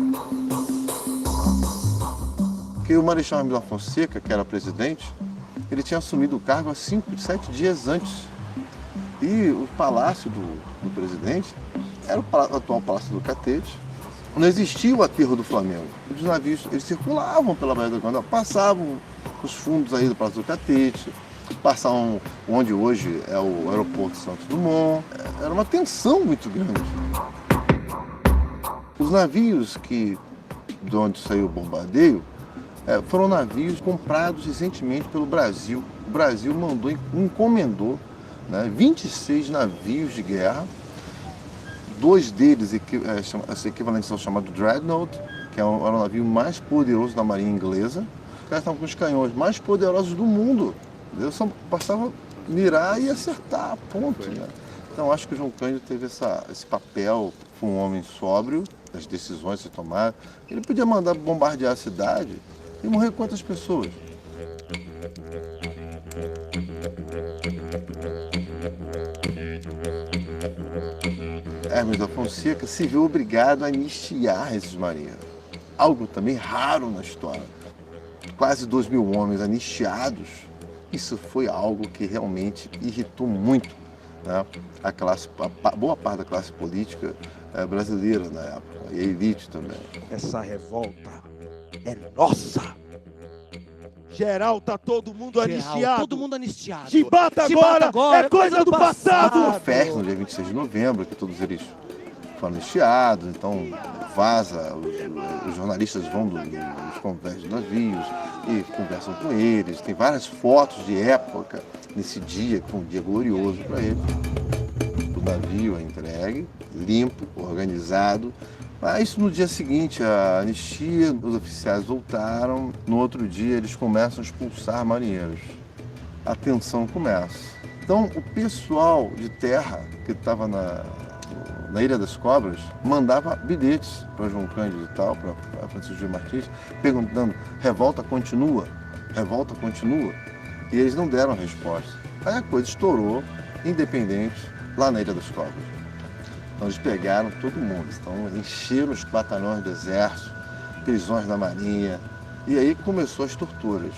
Porque o Marechal Hermílio da Fonseca, que era presidente, ele tinha assumido o cargo há 7 dias antes. E o palácio do presidente era o atual Palácio do Catete. Não existia o aterro do Flamengo. Os navios, eles circulavam pela Baía da Guanabara, passavam os fundos aí do Palácio do Catete, passavam onde hoje é o aeroporto Santos Dumont. Era uma tensão muito grande. Os navios de onde saiu o bombardeio foram navios comprados recentemente pelo Brasil. O Brasil encomendou, né, 26 navios de guerra. 2 deles equivalentes ao chamado Dreadnought, que era o navio mais poderoso da Marinha Inglesa. Os caras estavam com os canhões mais poderosos do mundo. Eles só bastava mirar e acertar, ponto. Né? Então acho que o João Cândido teve esse papel, foi um homem sóbrio, as decisões se tomaram. Ele podia mandar bombardear a cidade e morrer quantas pessoas? Hermes da Fonseca se viu obrigado a anistiar esses marinheiros. Algo também raro na história. Quase 2.000 homens anistiados. Isso foi algo que realmente irritou muito, né, a boa parte da classe política brasileira na época, e a elite também. Essa revolta é nossa! Geral, tá todo mundo anistiado. Todo mundo anistiado. Chibata agora é coisa do passado. Uma festa no dia 26 de novembro, que todos eles foram anistiados, então vaza, os jornalistas vão dos convés de navios e conversam com eles. Tem várias fotos de época nesse dia, que foi um dia glorioso para eles. O navio é entregue, limpo, organizado. Mas no dia seguinte, a anistia, os oficiais voltaram. No outro dia, eles começam a expulsar marinheiros. A tensão começa. Então, o pessoal de terra que estava na Ilha das Cobras mandava bilhetes para João Cândido e tal, para Francisco de Martins, perguntando: revolta continua? Revolta continua? E eles não deram resposta. Aí a coisa estourou, independente, lá na Ilha das Cobras. Então eles pegaram todo mundo, então encheram os batalhões do exército, prisões da marinha, e aí começou as torturas.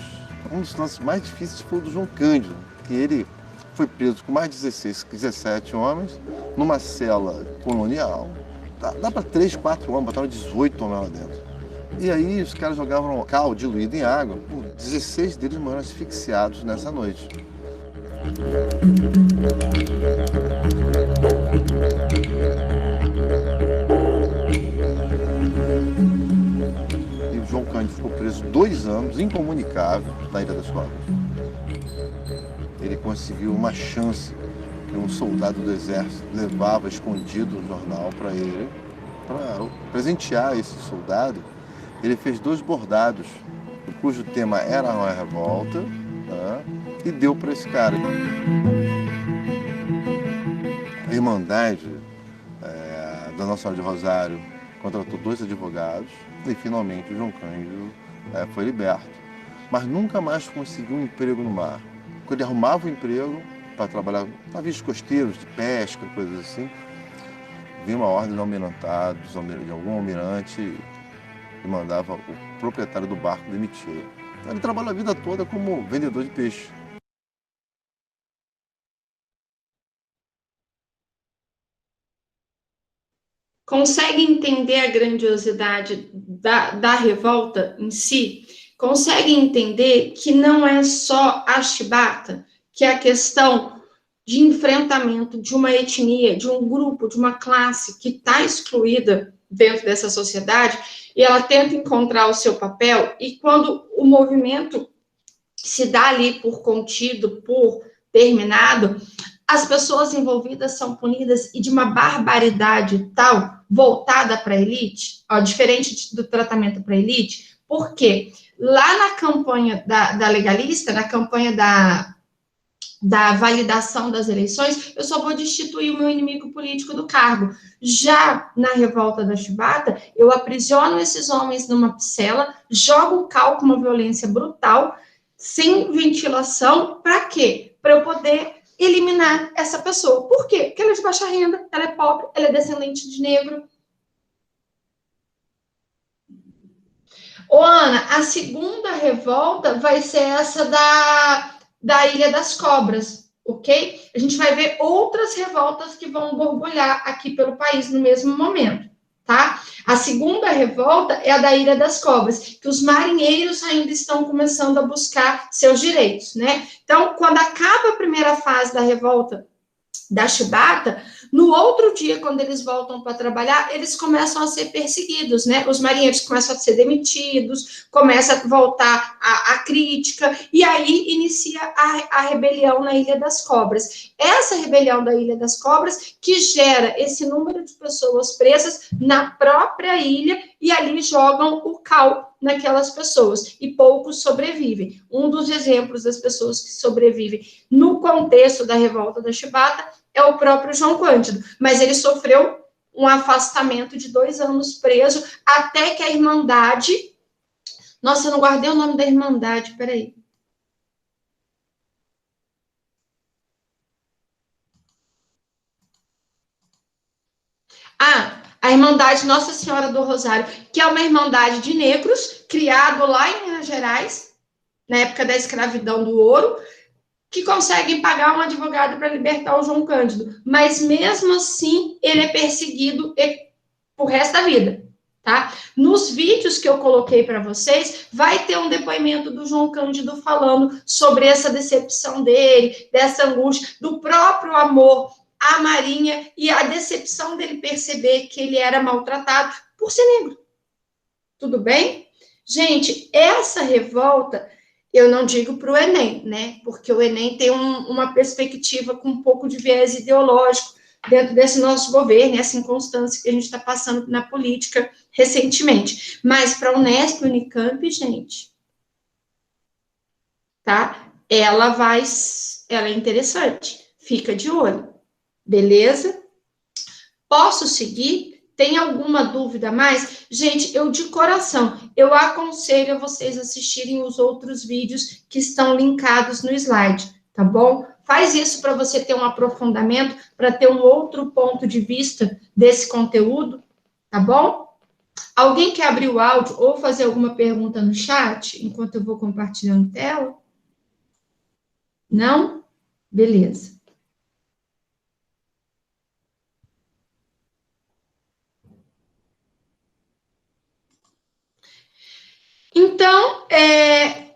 Um dos lances mais difíceis foi o do João Cândido, que ele foi preso com mais 17 homens, numa cela colonial. Dá para 3, 4 homens, botaram 18 homens lá dentro. E aí os caras jogavam cal diluído em água, 16 deles morreram asfixiados nessa noite. após 2 anos, incomunicável, na Ilha das Cobras, ele conseguiu uma chance que um soldado do exército levava escondido um jornal para ele, para presentear esse soldado. Ele fez 2 bordados, cujo tema era a revolta, né, e deu para esse cara. A Irmandade da Nossa Senhora de Rosário contratou 2 advogados e finalmente o João Cândido foi liberto. Mas nunca mais conseguiu um emprego no mar. Quando ele arrumava um emprego para trabalhar em navios costeiros, de pesca, coisas assim, vinha uma ordem do almirantado, de algum almirante, e mandava o proprietário do barco demitir. Então, ele trabalhou a vida toda como vendedor de peixe. Consegue entender a grandiosidade da revolta em si? Consegue entender que não é só a chibata, que é a questão de enfrentamento de uma etnia, de um grupo, de uma classe que está excluída dentro dessa sociedade, e ela tenta encontrar o seu papel, e quando o movimento se dá ali por contido, por terminado, as pessoas envolvidas são punidas e de uma barbaridade tal, voltada para a elite, ó, diferente do tratamento para a elite, porque lá na campanha da legalista, na campanha da validação das eleições, eu só vou destituir o meu inimigo político do cargo. Já na revolta da chibata, eu aprisiono esses homens numa cela, jogo o cal com uma violência brutal, sem ventilação, para quê? Para eu poder eliminar essa pessoa. Por quê? Porque ela é de baixa renda, ela é pobre, ela é descendente de negro. Ô, Ana, a segunda revolta vai ser essa da Ilha das Cobras, ok? A gente vai ver outras revoltas que vão borbulhar aqui pelo país no mesmo momento, tá? A segunda revolta é a da Ilha das Cobras, que os marinheiros ainda estão começando a buscar seus direitos, né? Então, quando acaba a primeira fase da revolta da chibata, no outro dia, quando eles voltam para trabalhar, eles começam a ser perseguidos, né? Os marinheiros começam a ser demitidos, começa a voltar a crítica, e aí inicia a rebelião na Ilha das Cobras. Essa rebelião da Ilha das Cobras que gera esse número de pessoas presas na própria ilha, e ali jogam o cal naquelas pessoas, e poucos sobrevivem. Um dos exemplos das pessoas que sobrevivem no contexto da revolta da chibata é o próprio João Cândido, mas ele sofreu um afastamento de 2 anos preso, até que a Irmandade... Nossa, eu não guardei o nome da Irmandade, peraí. A Irmandade Nossa Senhora do Rosário, que é uma irmandade de negros, criado lá em Minas Gerais, na época da escravidão do ouro, que conseguem pagar um advogado para libertar o João Cândido, mas mesmo assim ele é perseguido pro resto da vida, tá? Nos vídeos que eu coloquei para vocês, vai ter um depoimento do João Cândido falando sobre essa decepção dele, dessa angústia, do próprio amor à Marinha e a decepção dele perceber que ele era maltratado por ser negro. Tudo bem? Gente, essa revolta... Eu não digo para o Enem, né? Porque o Enem tem uma perspectiva com um pouco de viés ideológico dentro desse nosso governo, essa inconstância que a gente está passando na política recentemente. Mas para a Unesp e Unicamp, gente, tá? Ela é interessante. Fica de olho. Beleza? Posso seguir? Tem alguma dúvida a mais? Gente, eu de coração, eu aconselho a vocês assistirem os outros vídeos que estão linkados no slide, tá bom? Faz isso para você ter um aprofundamento, para ter um outro ponto de vista desse conteúdo, tá bom? Alguém quer abrir o áudio ou fazer alguma pergunta no chat, enquanto eu vou compartilhando tela? Não? Beleza. Então,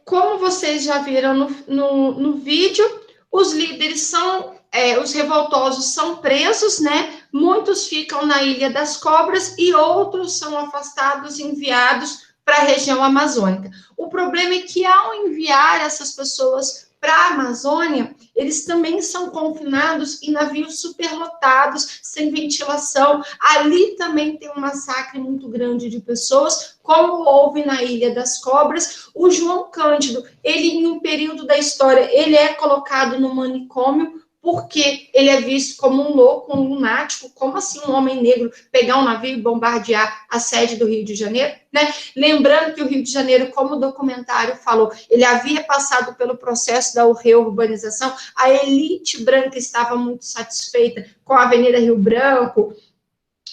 como vocês já viram no vídeo, os líderes são, os revoltosos são presos, né? Muitos ficam na Ilha das Cobras e outros são afastados, enviados para a região amazônica. O problema é que, ao enviar essas pessoas para a Amazônia, eles também são confinados em navios superlotados, sem ventilação. Ali também tem um massacre muito grande de pessoas, como houve na Ilha das Cobras. O João Cândido, ele, em um período da história, ele é colocado no manicômio, porque ele é visto como um louco, um lunático. Como assim um homem negro pegar um navio e bombardear a sede do Rio de Janeiro, né? Lembrando que o Rio de Janeiro, como o documentário falou, ele havia passado pelo processo da reurbanização, a elite branca estava muito satisfeita com a Avenida Rio Branco,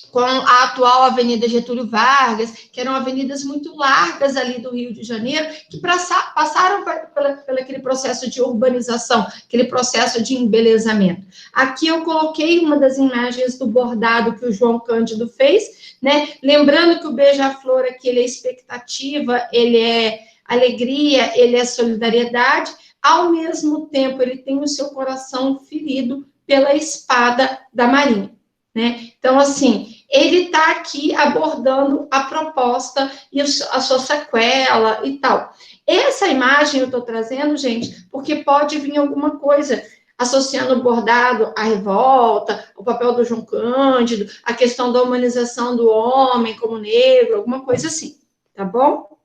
com a atual Avenida Getúlio Vargas, que eram avenidas muito largas ali do Rio de Janeiro, que passaram por aquele processo de urbanização, aquele processo de embelezamento. Aqui eu coloquei uma das imagens do bordado que o João Cândido fez, né? Lembrando que o beija-flor aqui, ele é expectativa, ele é alegria, ele é solidariedade, ao mesmo tempo ele tem o seu coração ferido pela espada da Marinha, né? Então, assim, ele está aqui abordando a proposta e a sua sequela e tal. Essa imagem eu estou trazendo, gente, porque pode vir alguma coisa associando o bordado à revolta, o papel do João Cândido, a questão da humanização do homem como negro, alguma coisa assim, tá bom?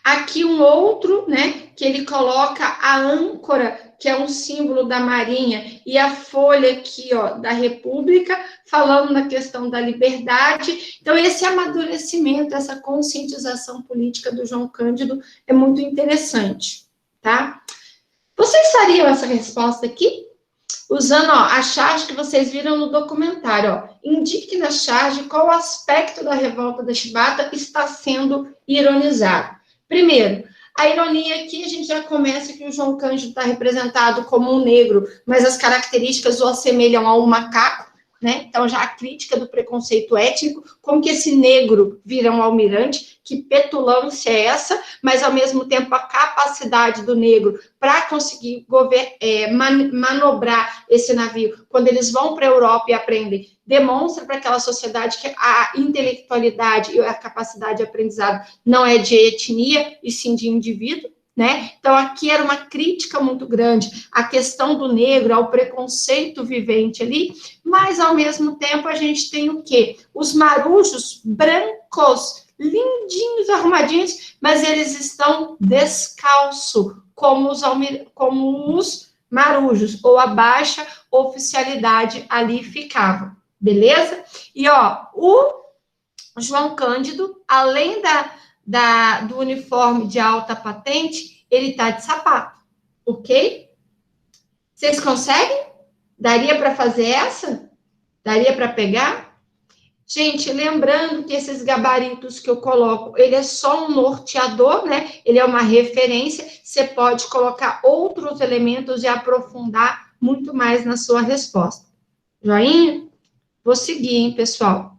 Aqui um outro, né, que ele coloca a âncora, que é um símbolo da Marinha, e a folha aqui, ó, da República, falando na questão da liberdade. Então, esse amadurecimento, essa conscientização política do João Cândido é muito interessante, tá? Vocês fariam essa resposta aqui? Usando, ó, a charge que vocês viram no documentário, ó. Indique na charge qual aspecto da revolta da Chibata está sendo ironizado. Primeiro, a ironia aqui, a gente já começa que o João Cândido está representado como um negro, mas as características o assemelham a um macaco, né? Então, já a crítica do preconceito étnico, como que esse negro vira um almirante, que petulância é essa, mas, ao mesmo tempo, a capacidade do negro para conseguir manobrar esse navio, quando eles vão para a Europa e aprendem, demonstra para aquela sociedade que a intelectualidade e a capacidade de aprendizado não é de etnia, e sim de indivíduo, né? Então, aqui era uma crítica muito grande à questão do negro, ao preconceito vivente ali, mas, ao mesmo tempo, a gente tem o quê? Os marujos brancos, lindinhos, arrumadinhos, mas eles estão descalços, como os marujos, ou a baixa oficialidade ali ficava, beleza? E, ó, o João Cândido, além do uniforme de alta patente, ele tá de sapato, ok? Vocês conseguem? Daria para fazer essa? Daria para pegar? Gente, lembrando que esses gabaritos que eu coloco, ele é só um norteador, né? Ele é uma referência, você pode colocar outros elementos e aprofundar muito mais na sua resposta. Joinha? Vou seguir, hein, pessoal?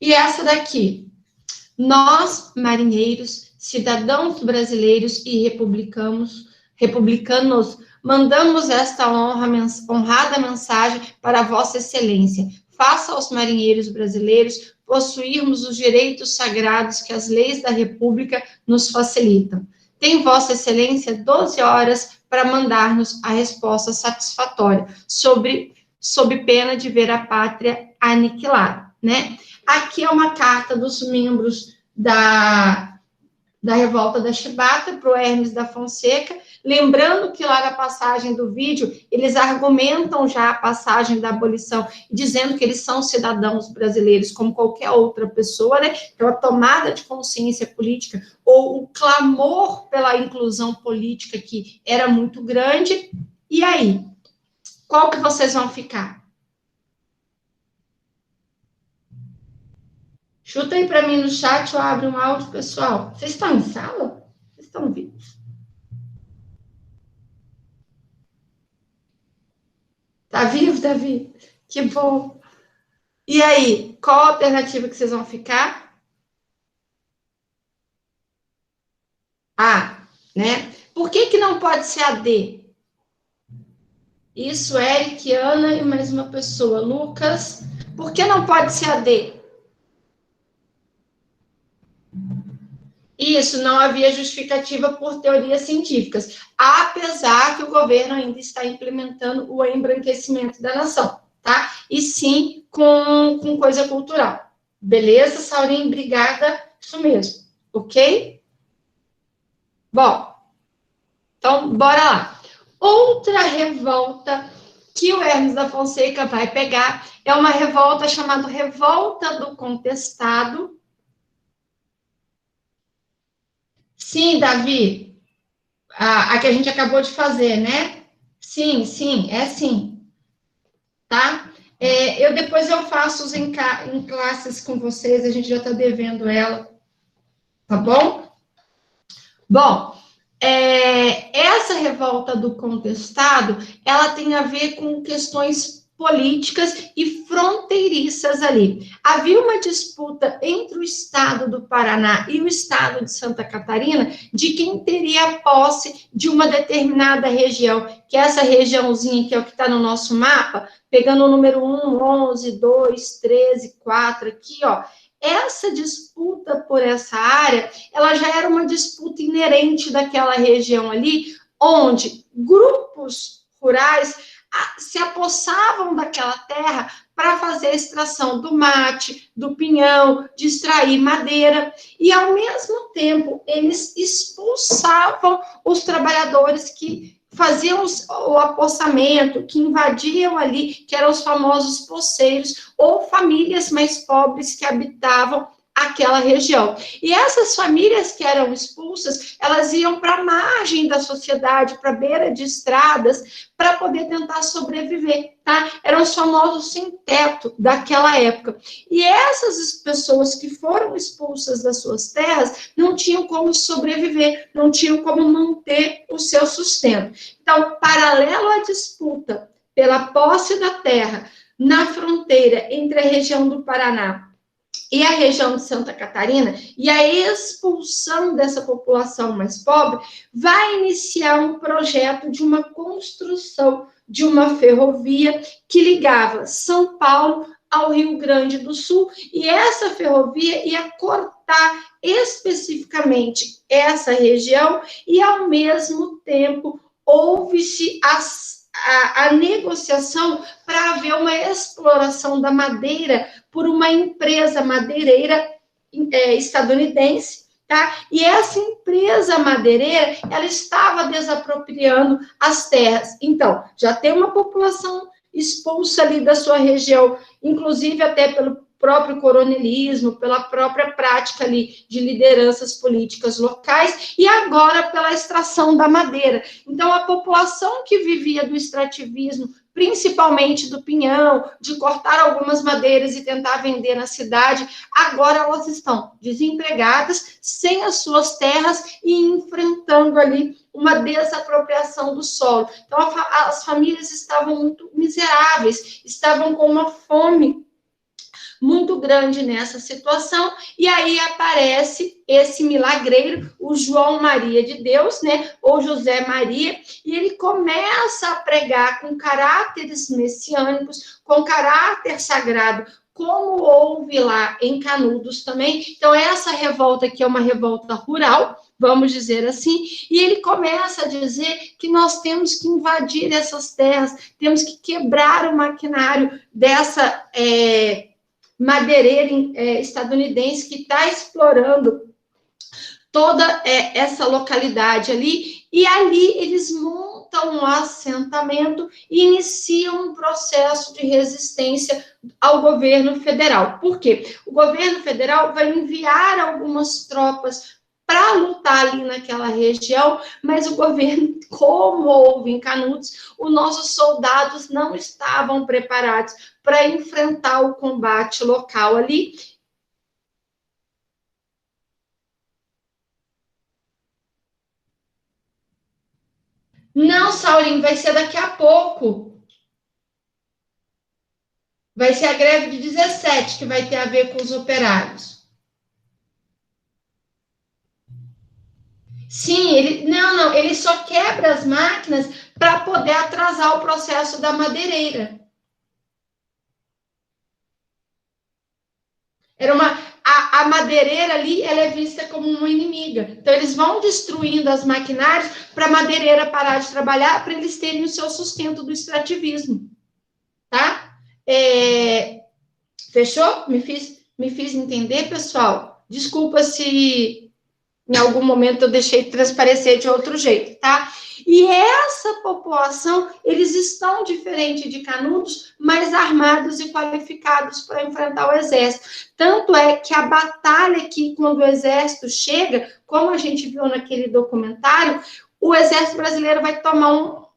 E essa daqui. Nós, marinheiros, cidadãos brasileiros e republicanos, mandamos esta honrada mensagem para Vossa Excelência. Faça aos marinheiros brasileiros possuirmos os direitos sagrados que as leis da República nos facilitam. Tem Vossa Excelência 12 horas para mandar-nos a resposta satisfatória, sob pena de ver a pátria aniquilada, né? Aqui é uma carta dos membros da Revolta da Chibata para o Hermes da Fonseca, lembrando que lá na passagem do vídeo, eles argumentam já a passagem da abolição, dizendo que eles são cidadãos brasileiros, como qualquer outra pessoa, né? Então, a tomada de consciência política, ou o clamor pela inclusão política, que era muito grande. E aí? Qual que vocês vão ficar? Chuta aí para mim no chat ou abre um áudio, pessoal. Vocês estão em sala? Vocês estão vivos? Tá vivo, Davi? Que bom. E aí, qual a alternativa que vocês vão ficar? A, né? Por que não pode ser a D? Isso, Eric, Ana e mais uma pessoa. Lucas, por que não pode ser a D? Isso, não havia justificativa por teorias científicas, apesar que o governo ainda está implementando o embranquecimento da nação, tá? E sim com coisa cultural. Beleza, Saurinho? Obrigada. Isso mesmo, ok? Bom, então, bora lá. Outra revolta que o Hermes da Fonseca vai pegar é uma revolta chamada Revolta do Contestado. Sim, Davi, a que a gente acabou de fazer, né? Sim, é sim, tá? Depois eu faço em classes com vocês, a gente já está devendo ela, tá bom? Bom, essa revolta do contestado, ela tem a ver com questões políticas e fronteiriças ali. Havia uma disputa entre o estado do Paraná e o estado de Santa Catarina de quem teria posse de uma determinada região, que é essa regiãozinha que é o que está no nosso mapa, pegando o número 1, 11, 2, 13, 4 aqui, ó. Essa disputa por essa área, ela já era uma disputa inerente daquela região ali, onde grupos rurais se apossavam daquela terra para fazer a extração do mate, do pinhão, de extrair madeira, e ao mesmo tempo eles expulsavam os trabalhadores que faziam o apossamento, que invadiam ali, que eram os famosos poceiros, ou famílias mais pobres que habitavam aquela região. E essas famílias que eram expulsas, elas iam para a margem da sociedade, para a beira de estradas, para poder tentar sobreviver, tá? Eram os famosos sem-teto daquela época. E essas pessoas que foram expulsas das suas terras não tinham como sobreviver, não tinham como manter o seu sustento. Então, paralelo à disputa pela posse da terra na fronteira entre a região do Paraná e a região de Santa Catarina, e a expulsão dessa população mais pobre, vai iniciar um projeto de uma construção de uma ferrovia que ligava São Paulo ao Rio Grande do Sul, e essa ferrovia ia cortar especificamente essa região, e ao mesmo tempo houve-se a negociação para haver uma exploração da madeira por uma empresa madeireira estadunidense, tá? E essa empresa madeireira, ela estava desapropriando as terras. Então, já tem uma população expulsa ali da sua região, inclusive até pelo próprio coronelismo, pela própria prática ali de lideranças políticas locais, e agora pela extração da madeira. Então, a população que vivia do extrativismo, principalmente do pinhão, de cortar algumas madeiras e tentar vender na cidade, agora elas estão desempregadas, sem as suas terras e enfrentando ali uma desapropriação do solo. Então, as famílias estavam muito miseráveis, estavam com uma fome muito grande nessa situação, e aí aparece esse milagreiro, o João Maria de Deus, né, ou José Maria, e ele começa a pregar com caráteres messiânicos, com caráter sagrado, como houve lá em Canudos também. Então, essa revolta aqui é uma revolta rural, vamos dizer assim, e ele começa a dizer que nós temos que invadir essas terras, temos que quebrar o maquinário dessa madeireira estadunidense que está explorando toda essa localidade ali, e ali eles montam um assentamento e iniciam um processo de resistência ao governo federal. Por quê? O governo federal vai enviar algumas tropas para lutar ali naquela região, mas o governo, como houve em Canudos, os nossos soldados não estavam preparados para enfrentar o combate local ali. Não, Saurinho, vai ser daqui a pouco. Vai ser a greve de 17, que vai ter a ver com os operários. Sim, ele só quebra as máquinas para poder atrasar o processo da madeireira. a madeireira ali, ela é vista como uma inimiga. Então, eles vão destruindo as maquinários para a madeireira parar de trabalhar, para eles terem o seu sustento do extrativismo. Tá? Fechou? Me fiz entender, pessoal? Desculpa se em algum momento eu deixei transparecer de outro jeito, tá? E essa população, eles estão diferente de Canudos, mais armados e qualificados para enfrentar o exército. Tanto é que a batalha aqui, quando o exército chega, como a gente viu naquele documentário, o exército brasileiro vai tomar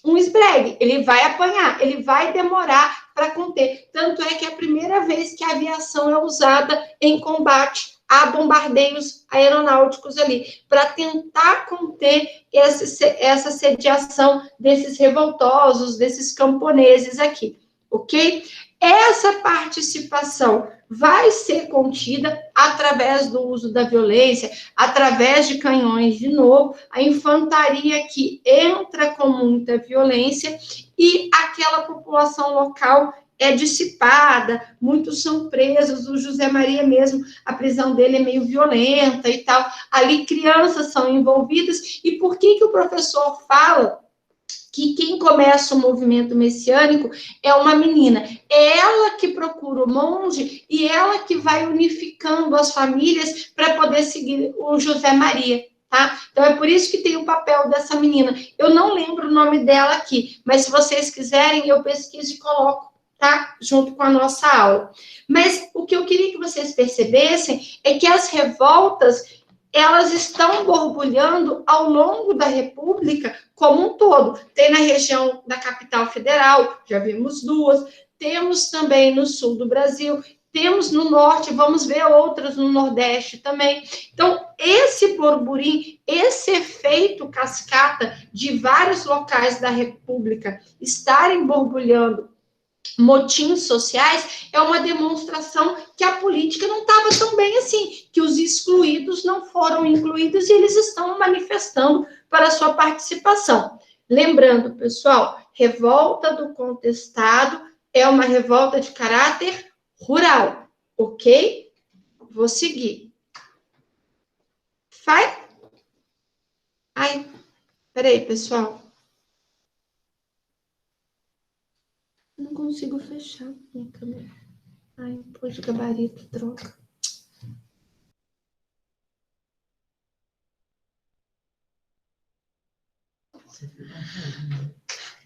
um esbregue, ele vai apanhar, ele vai demorar para conter. Tanto é que é a primeira vez que a aviação é usada em combate a bombardeios aeronáuticos ali, para tentar conter essa sediação desses revoltosos, desses camponeses aqui, ok? Essa participação vai ser contida através do uso da violência, através de canhões de novo, a infantaria que entra com muita violência e aquela população local é dissipada, muitos são presos, o José Maria mesmo, a prisão dele é meio violenta e tal, ali crianças são envolvidas, e por que o professor fala que quem começa o movimento messiânico é uma menina? É ela que procura o monge e ela que vai unificando as famílias para poder seguir o José Maria. Tá? Então, é por isso que tem o papel dessa menina. Eu não lembro o nome dela aqui, mas se vocês quiserem, eu pesquiso e coloco, tá? Junto com a nossa aula. Mas o que eu queria que vocês percebessem é que as revoltas, elas estão borbulhando ao longo da República como um todo. Tem na região da capital federal, já vimos duas, temos também no sul do Brasil, temos no norte, vamos ver outras no nordeste também. Então, esse burburinho, esse efeito cascata de vários locais da República estarem borbulhando motins sociais, é uma demonstração que a política não estava tão bem assim, que os excluídos não foram incluídos e eles estão manifestando para a sua participação. Lembrando, pessoal, revolta do contestado é uma revolta de caráter rural, ok? Vou seguir. Peraí, pessoal. Não consigo fechar minha câmera. Pôs de gabarito, troca.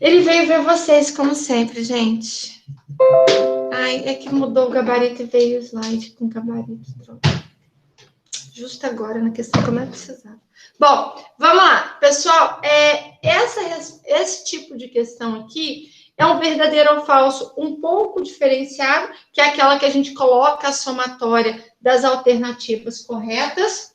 Ele veio ver vocês, como sempre, gente. É que mudou o gabarito e veio o slide com gabarito, troca. Justo agora, na questão como é precisava. Bom, vamos lá. Pessoal, esse tipo de questão aqui é um verdadeiro ou falso um pouco diferenciado, que é aquela que a gente coloca a somatória das alternativas corretas,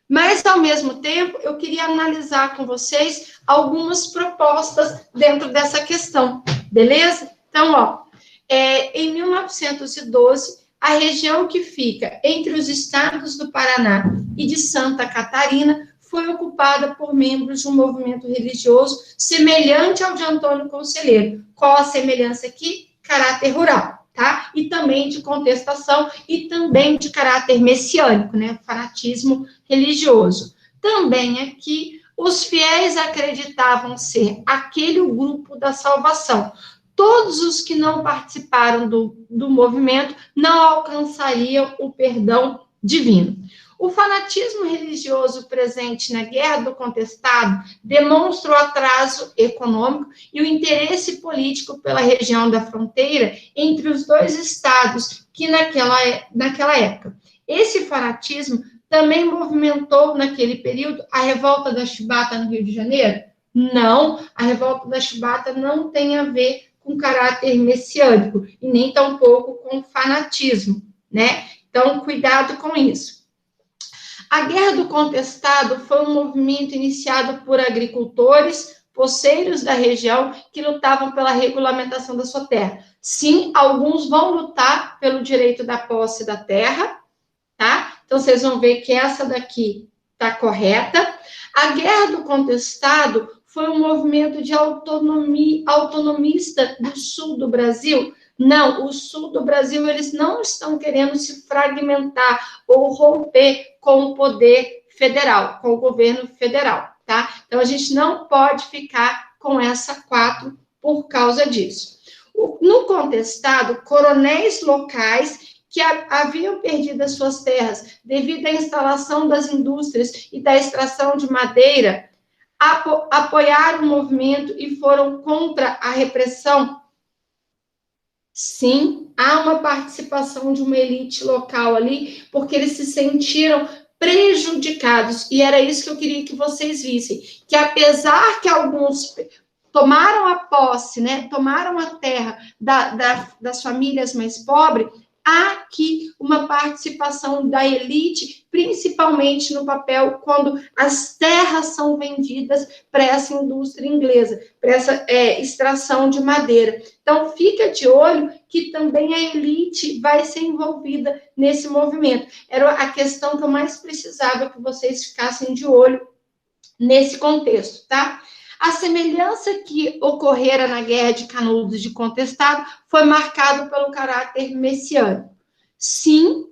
mas, ao mesmo tempo, eu queria analisar com vocês algumas propostas dentro dessa questão, beleza? Então, em 1912, a região que fica entre os estados do Paraná e de Santa Catarina foi ocupada por membros de um movimento religioso semelhante ao de Antônio Conselheiro. Qual a semelhança aqui? Caráter rural, tá? E também de contestação e também de caráter messiânico, né? Fanatismo religioso. Também aqui, os fiéis acreditavam ser aquele o grupo da salvação. Todos os que não participaram do movimento não alcançariam o perdão divino. O fanatismo religioso presente na Guerra do Contestado demonstra o atraso econômico e o interesse político pela região da fronteira entre os dois estados que naquela época. Esse fanatismo também movimentou, naquele período, a revolta da Chibata no Rio de Janeiro? Não, a revolta da Chibata não tem a ver com caráter messiânico e nem tampouco com fanatismo, né? Então, cuidado com isso. A Guerra do Contestado foi um movimento iniciado por agricultores, poceiros da região, que lutavam pela regulamentação da sua terra. Sim, alguns vão lutar pelo direito da posse da terra, tá? Então, vocês vão ver que essa daqui está correta. A Guerra do Contestado foi um movimento de autonomista do sul do Brasil, Não, o sul do Brasil, eles não estão querendo se fragmentar ou romper com o poder federal, com o governo federal, tá? Então, a gente não pode ficar com essa 4 por causa disso. No contestado, coronéis locais que haviam perdido as suas terras devido à instalação das indústrias e da extração de madeira, apoiaram o movimento e foram contra a repressão. Sim, há uma participação de uma elite local ali, porque eles se sentiram prejudicados, e era isso que eu queria que vocês vissem, que apesar que alguns tomaram a posse, né, tomaram a terra das famílias mais pobres, há aqui uma participação da elite, principalmente no papel quando as terras são vendidas para essa indústria inglesa, para essa extração de madeira. Então, fica de olho que também a elite vai ser envolvida nesse movimento. Era a questão que eu mais precisava que vocês ficassem de olho nesse contexto, tá? A semelhança que ocorrera na Guerra de Canudos de Contestado foi marcado pelo caráter messiânico. Sim,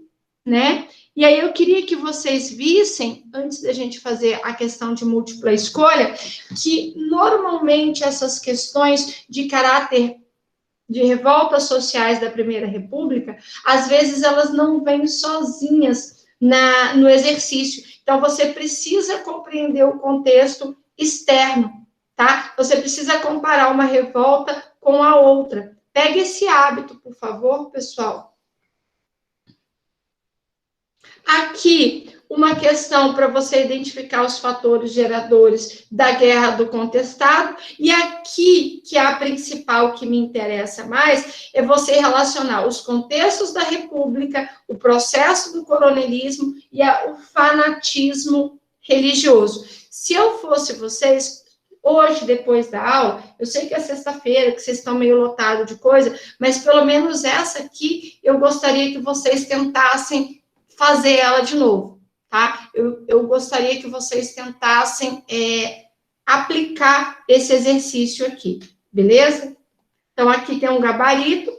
né? E aí eu queria que vocês vissem, antes da gente fazer a questão de múltipla escolha, que normalmente essas questões de caráter de revoltas sociais da Primeira República, às vezes elas não vêm sozinhas no exercício. Então, você precisa compreender o contexto externo, tá? Você precisa comparar uma revolta com a outra. Pegue esse hábito, por favor, pessoal. Aqui, uma questão para você identificar os fatores geradores da Guerra do Contestado, e aqui, que é a principal que me interessa mais, é você relacionar os contextos da República, o processo do coronelismo e o fanatismo religioso. Se eu fosse vocês, hoje, depois da aula, eu sei que é sexta-feira, que vocês estão meio lotados de coisa, mas pelo menos essa aqui, eu gostaria que vocês tentassem fazer ela de novo, tá? Eu gostaria que vocês tentassem aplicar esse exercício aqui, beleza? Então, aqui tem um gabarito,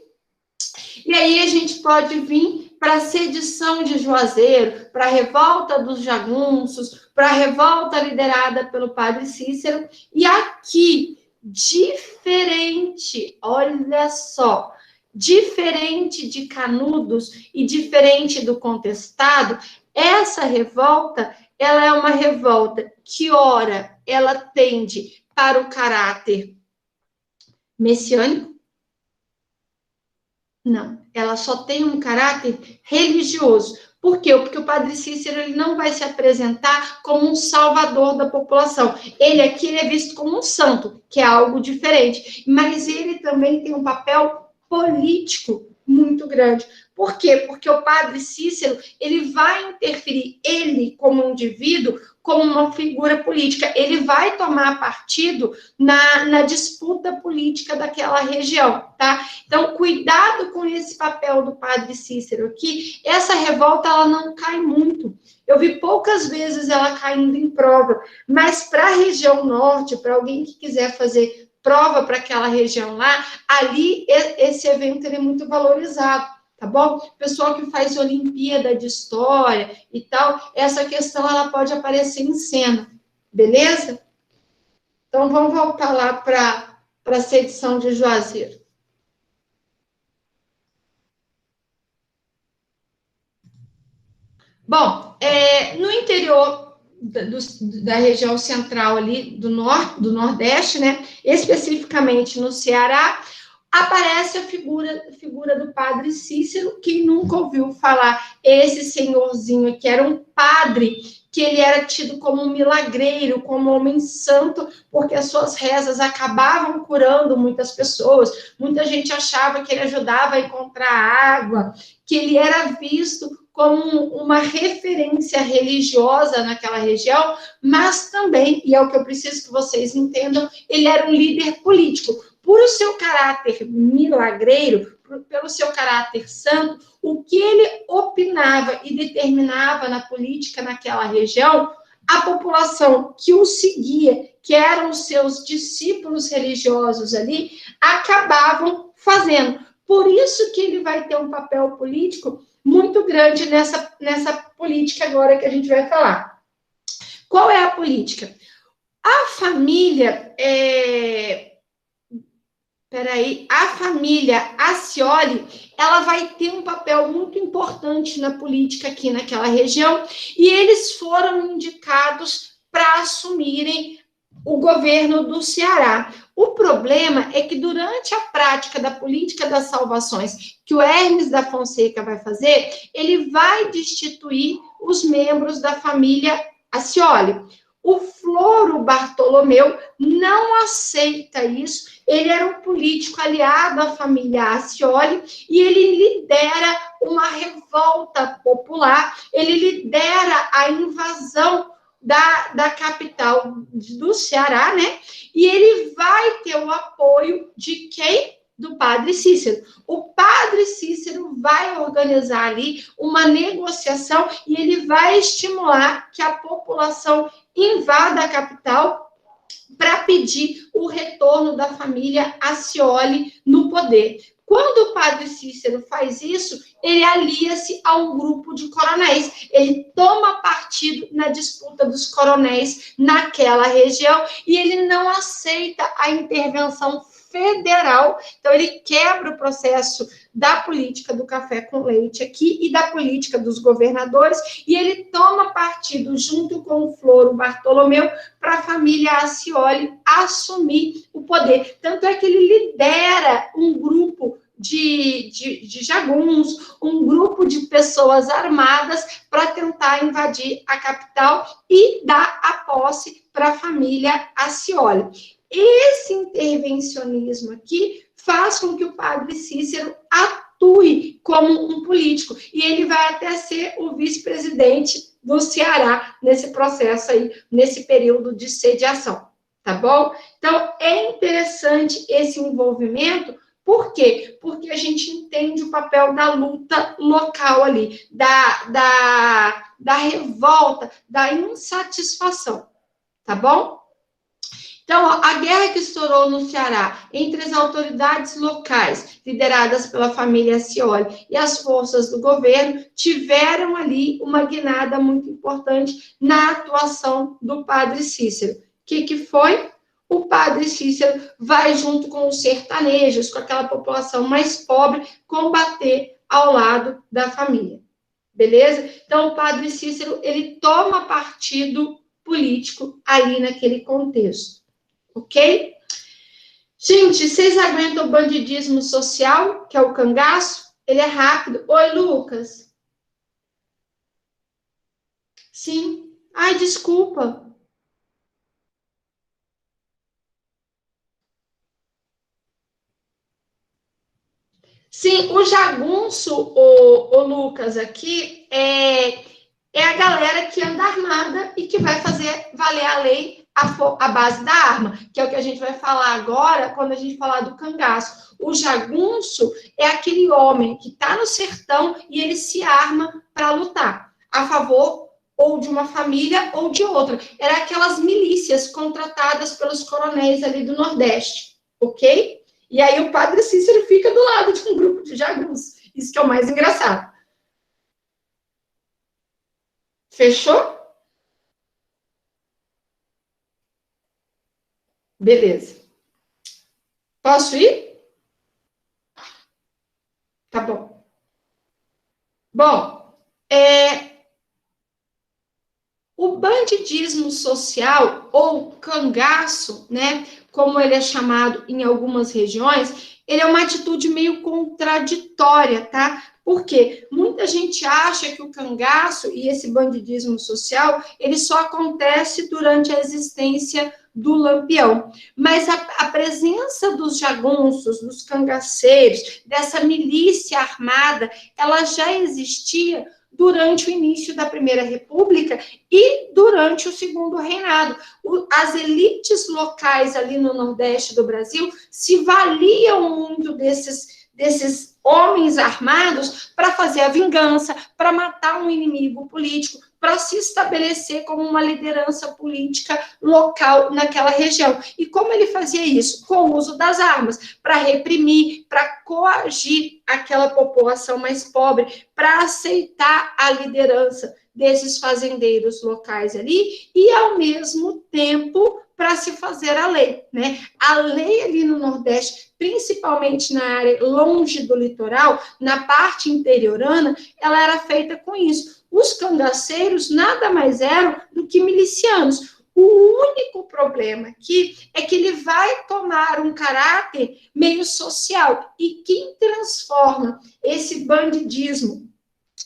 e aí a gente pode vir para a sedição de Juazeiro, para a revolta dos jagunços, para a revolta liderada pelo padre Cícero, e aqui, diferente, olha só, diferente de Canudos e diferente do Contestado, essa revolta, ela é uma revolta que, ora, ela tende para o caráter messiânico. Não, ela só tem um caráter religioso. Por quê? Porque o padre Cícero ele não vai se apresentar como um salvador da população. Ele aqui é visto como um santo, que é algo diferente. Mas ele também tem um papel político muito grande. Por quê? Porque o padre Cícero, ele vai interferir, ele como indivíduo, como uma figura política, ele vai tomar partido na disputa política daquela região, tá? Então, cuidado com esse papel do padre Cícero aqui. Essa revolta, ela não cai muito. Eu vi poucas vezes ela caindo em prova, mas para a região norte, para alguém que quiser fazer prova para aquela região lá, ali esse evento ele é muito valorizado, tá bom? Pessoal que faz Olimpíada de História e tal, essa questão ela pode aparecer em cena, beleza? Então, vamos voltar lá para a sedição de Juazeiro. Bom, no interior da região central ali, do Nordeste, né, especificamente no Ceará, aparece a figura do padre Cícero. Quem nunca ouviu falar, esse senhorzinho que era um padre, que ele era tido como um milagreiro, como um homem santo, porque as suas rezas acabavam curando muitas pessoas, muita gente achava que ele ajudava a encontrar água, que ele era visto como uma referência religiosa naquela região, mas também, e é o que eu preciso que vocês entendam, ele era um líder político. Por o seu caráter milagreiro, pelo seu caráter santo, o que ele opinava e determinava na política naquela região, a população que o seguia, que eram os seus discípulos religiosos ali, acabavam fazendo. Por isso que ele vai ter um papel político muito grande nessa política agora que a gente vai falar. Qual é a política? A família a família Accioli, ela vai ter um papel muito importante na política aqui naquela região, e eles foram indicados para assumirem o governo do Ceará. O problema é que durante a prática da política das salvações que o Hermes da Fonseca vai fazer, ele vai destituir os membros da família Accioli. O Floro Bartolomeu não aceita isso. Ele era um político aliado à família Accioli e ele lidera uma revolta popular, ele lidera a invasão da capital do Ceará, né? E ele vai ter o apoio de quem? Do padre Cícero. O padre Cícero vai organizar ali uma negociação e ele vai estimular que a população invada a capital para pedir o retorno da família Accioli no poder. Quando o padre Cícero faz isso, ele alia-se a um grupo de coronéis. Ele toma partido na disputa dos coronéis naquela região e ele não aceita a intervenção federal. Então, ele quebra o processo da política do café com leite aqui e da política dos governadores, e ele toma partido junto com o Floro Bartolomeu para a família Accioli assumir o poder. Tanto é que ele lidera um grupo de jagunços, um grupo de pessoas armadas para tentar invadir a capital e dar a posse para a família Accioli. Esse intervencionismo aqui faz com que o padre Cícero atue como um político, e ele vai até ser o vice-presidente do Ceará nesse processo aí, nesse período de sediação, tá bom? Então, é interessante esse envolvimento. Por quê? Porque a gente entende o papel da luta local ali, da revolta, da insatisfação, tá bom? Então, a guerra que estourou no Ceará entre as autoridades locais, lideradas pela família Accioli, e as forças do governo, tiveram ali uma guinada muito importante na atuação do padre Cícero. O que foi? O padre Cícero vai, junto com os sertanejos, com aquela população mais pobre, combater ao lado da família. Beleza? Então, o padre Cícero, ele toma partido político ali naquele contexto. Ok? Gente, vocês aguentam o bandidismo social, que é o cangaço? Ele é rápido. Oi, Lucas. Sim. Ai, desculpa. Sim, o jagunço, o Lucas, aqui, é a galera que anda armada e que vai fazer valer a lei a base da arma, que é o que a gente vai falar agora, quando a gente falar do cangaço. O jagunço é aquele homem que está no sertão e ele se arma para lutar a favor ou de uma família ou de outra. Era aquelas milícias contratadas pelos coronéis ali do Nordeste, ok? E aí o padre Cícero fica do lado de um grupo de jagunços. Isso que é o mais engraçado. Fechou? Beleza. Posso ir? Tá bom. Bom, o bandidismo social, ou cangaço, né, como ele é chamado em algumas regiões, ele é uma atitude meio contraditória, tá? Por quê? Muita gente acha que o cangaço e esse bandidismo social, ele só acontece durante a existência do Lampião. Mas a presença dos jagunços, dos cangaceiros, dessa milícia armada, ela já existia durante o início da Primeira República e durante o Segundo Reinado. As elites locais ali no Nordeste do Brasil se valiam muito desses homens armados para fazer a vingança, para matar um inimigo político, para se estabelecer como uma liderança política local naquela região. E como ele fazia isso? Com o uso das armas, para reprimir, para coagir aquela população mais pobre, para aceitar a liderança desses fazendeiros locais ali, e, ao mesmo tempo, para se fazer a lei, né? A lei ali no Nordeste, principalmente na área longe do litoral, na parte interiorana, ela era feita com isso. Os cangaceiros nada mais eram do que milicianos. O único problema aqui é que ele vai tomar um caráter meio social, e quem transforma esse bandidismo,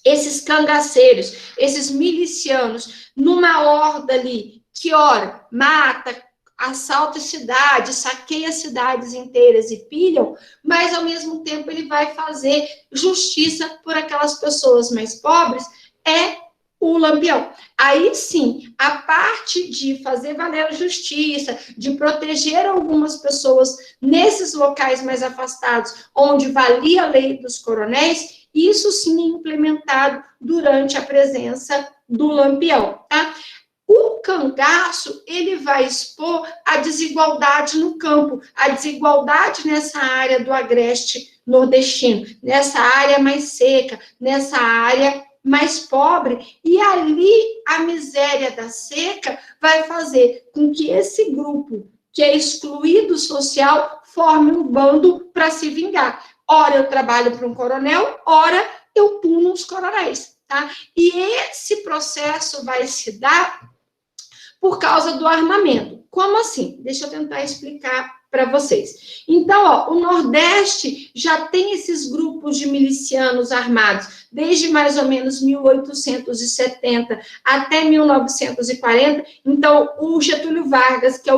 esses cangaceiros, esses milicianos, numa horda ali, que, ora, mata, assalta cidades, saqueia cidades inteiras e pilham, mas, ao mesmo tempo, ele vai fazer justiça por aquelas pessoas mais pobres, é o Lampião. Aí, sim, a parte de fazer valer a justiça, de proteger algumas pessoas nesses locais mais afastados, onde valia a lei dos coronéis, isso sim é implementado durante a presença do Lampião, tá? O cangaço, ele vai expor a desigualdade no campo, a desigualdade nessa área do agreste nordestino, nessa área mais seca, nessa área mais pobre, e ali a miséria da seca vai fazer com que esse grupo, que é excluído social, forme um bando para se vingar. Ora eu trabalho para um coronel, ora eu puno os coronéis, tá? E esse processo vai se dar por causa do armamento. Como assim? Deixa eu tentar explicar para vocês. Então, ó, o Nordeste já tem esses grupos de milicianos armados desde mais ou menos 1870 até 1940. Então, o Getúlio Vargas, que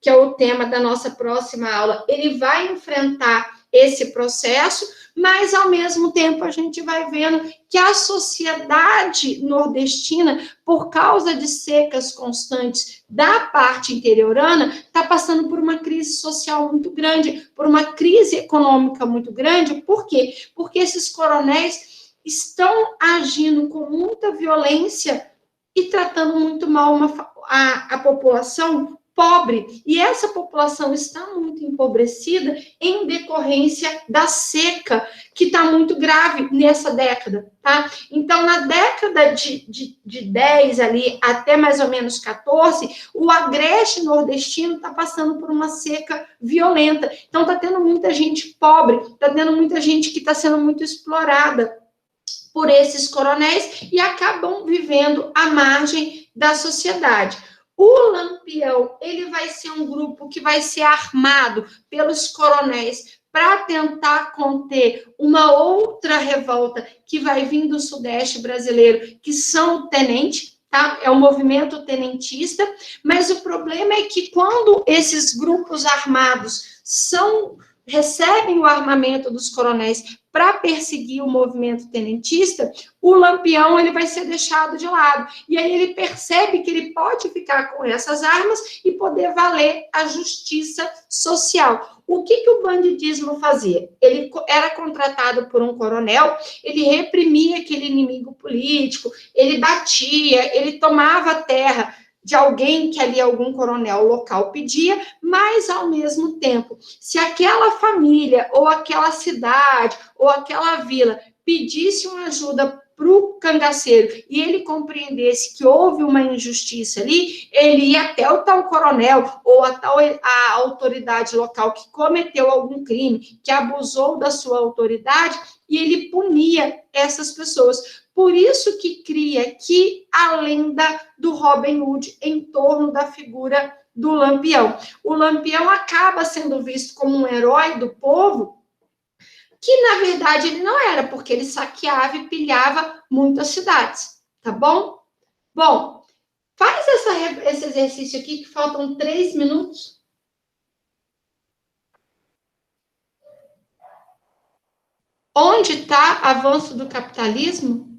é o tema da nossa próxima aula, ele vai enfrentar esse processo, mas, ao mesmo tempo, a gente vai vendo que a sociedade nordestina, por causa de secas constantes da parte interiorana, está passando por uma crise social muito grande, por uma crise econômica muito grande. Por quê? Porque esses coronéis estão agindo com muita violência e tratando muito mal a população pobre, e essa população está muito empobrecida em decorrência da seca, que está muito grave nessa década, tá? Então, na década de 10 ali, até mais ou menos 14, o agreste nordestino está passando por uma seca violenta. Então, está tendo muita gente pobre, está tendo muita gente que está sendo muito explorada por esses coronéis e acabam vivendo à margem da sociedade. O Lampião, ele vai ser um grupo que vai ser armado pelos coronéis para tentar conter uma outra revolta que vai vir do Sudeste brasileiro, que são o tenente, tá? É o movimento tenentista, mas o problema é que quando esses grupos armados recebem o armamento dos coronéis para perseguir o movimento tenentista, o Lampião ele vai ser deixado de lado. E aí ele percebe que ele pode ficar com essas armas e poder valer a justiça social. O que o bandidismo fazia? Ele era contratado por um coronel, ele reprimia aquele inimigo político, ele batia, ele tomava a terra de alguém que ali algum coronel local pedia, mas, ao mesmo tempo, se aquela família, ou aquela cidade, ou aquela vila pedisse uma ajuda para o cangaceiro e ele compreendesse que houve uma injustiça ali, ele ia até o tal coronel ou a autoridade local que cometeu algum crime, que abusou da sua autoridade, e ele punia essas pessoas. Por isso que cria aqui a lenda do Robin Hood em torno da figura do Lampião. O Lampião acaba sendo visto como um herói do povo, que, na verdade, ele não era, porque ele saqueava e pilhava muitas cidades, tá bom? Bom, faz esse exercício aqui, que faltam 3 minutos. Onde está avanço do capitalismo?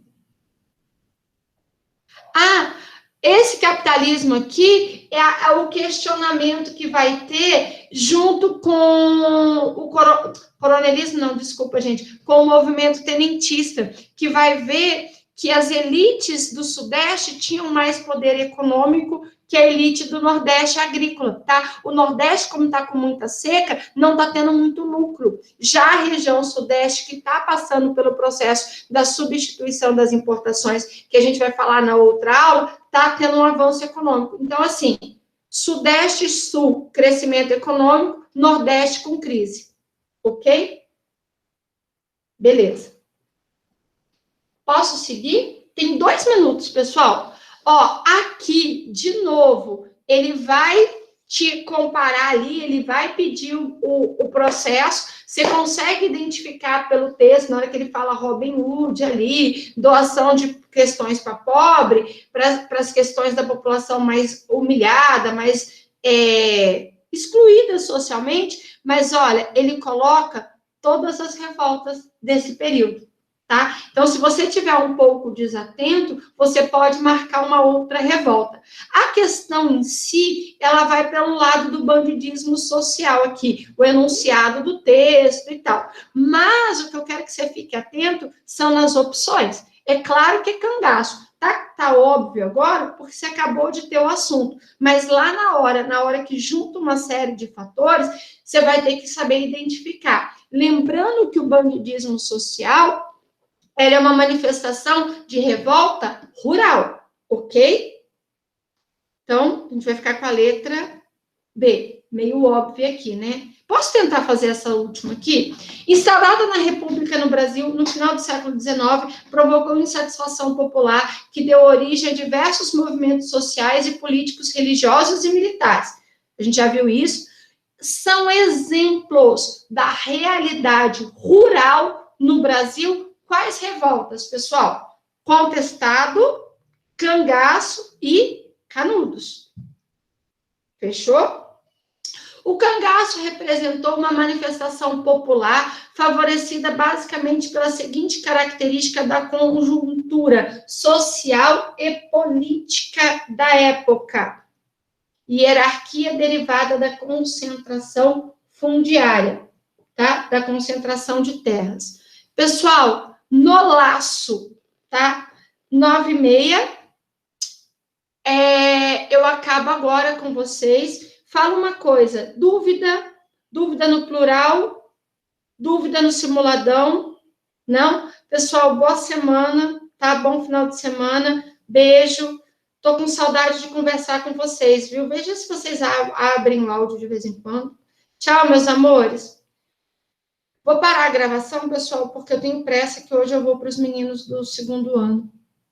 Ah, esse capitalismo aqui é o questionamento que vai ter junto com o coronelismo, não, desculpa, gente, com o movimento tenentista, que vai ver que as elites do Sudeste tinham mais poder econômico que a elite do Nordeste agrícola, tá? O Nordeste, como está com muita seca, não está tendo muito lucro. Já a região Sudeste, que está passando pelo processo da substituição das importações, que a gente vai falar na outra aula, está tendo um avanço econômico. Então, assim, Sudeste e Sul, crescimento econômico, Nordeste com crise. Ok? Beleza. Posso seguir? Tem 2 minutos, pessoal. Ó, aqui, de novo, ele vai te comparar ali, ele vai pedir o processo, você consegue identificar pelo texto, na hora que ele fala Robin Hood ali, doação de questões para pobre, para as questões da população mais humilhada, mais excluída socialmente, mas olha, ele coloca todas as revoltas desse período. Tá? Então, se você tiver um pouco desatento, você pode marcar uma outra revolta. A questão em si, ela vai pelo lado do bandidismo social aqui, o enunciado do texto e tal. Mas o que eu quero que você fique atento são nas opções. É claro que é cangaço. Tá óbvio agora, porque você acabou de ter o assunto. Mas lá na hora que junta uma série de fatores, você vai ter que saber identificar. Lembrando que o bandidismo social ela é uma manifestação de revolta rural, ok? Então, a gente vai ficar com a letra B, meio óbvio aqui, né? Posso tentar fazer essa última aqui? Instaurada na República no Brasil, no final do século XIX, provocou insatisfação popular que deu origem a diversos movimentos sociais e políticos religiosos e militares. A gente já viu isso. São exemplos da realidade rural no Brasil. Quais revoltas, pessoal? Contestado, cangaço e canudos. Fechou? O cangaço representou uma manifestação popular favorecida basicamente pela seguinte característica da conjuntura social e política da época. Hierarquia derivada da concentração fundiária, tá? Da concentração de terras. Pessoal, no laço, tá? 9h30. Eu acabo agora com vocês. Fala uma coisa, dúvida no plural, dúvida no simuladão, não? Pessoal, boa semana, tá? Bom final de semana, beijo. Tô com saudade de conversar com vocês, viu? Veja se vocês abrem o áudio de vez em quando. Tchau, meus amores. Vou parar a gravação, pessoal, porque eu tenho pressa que hoje eu vou para os meninos do 2º ano.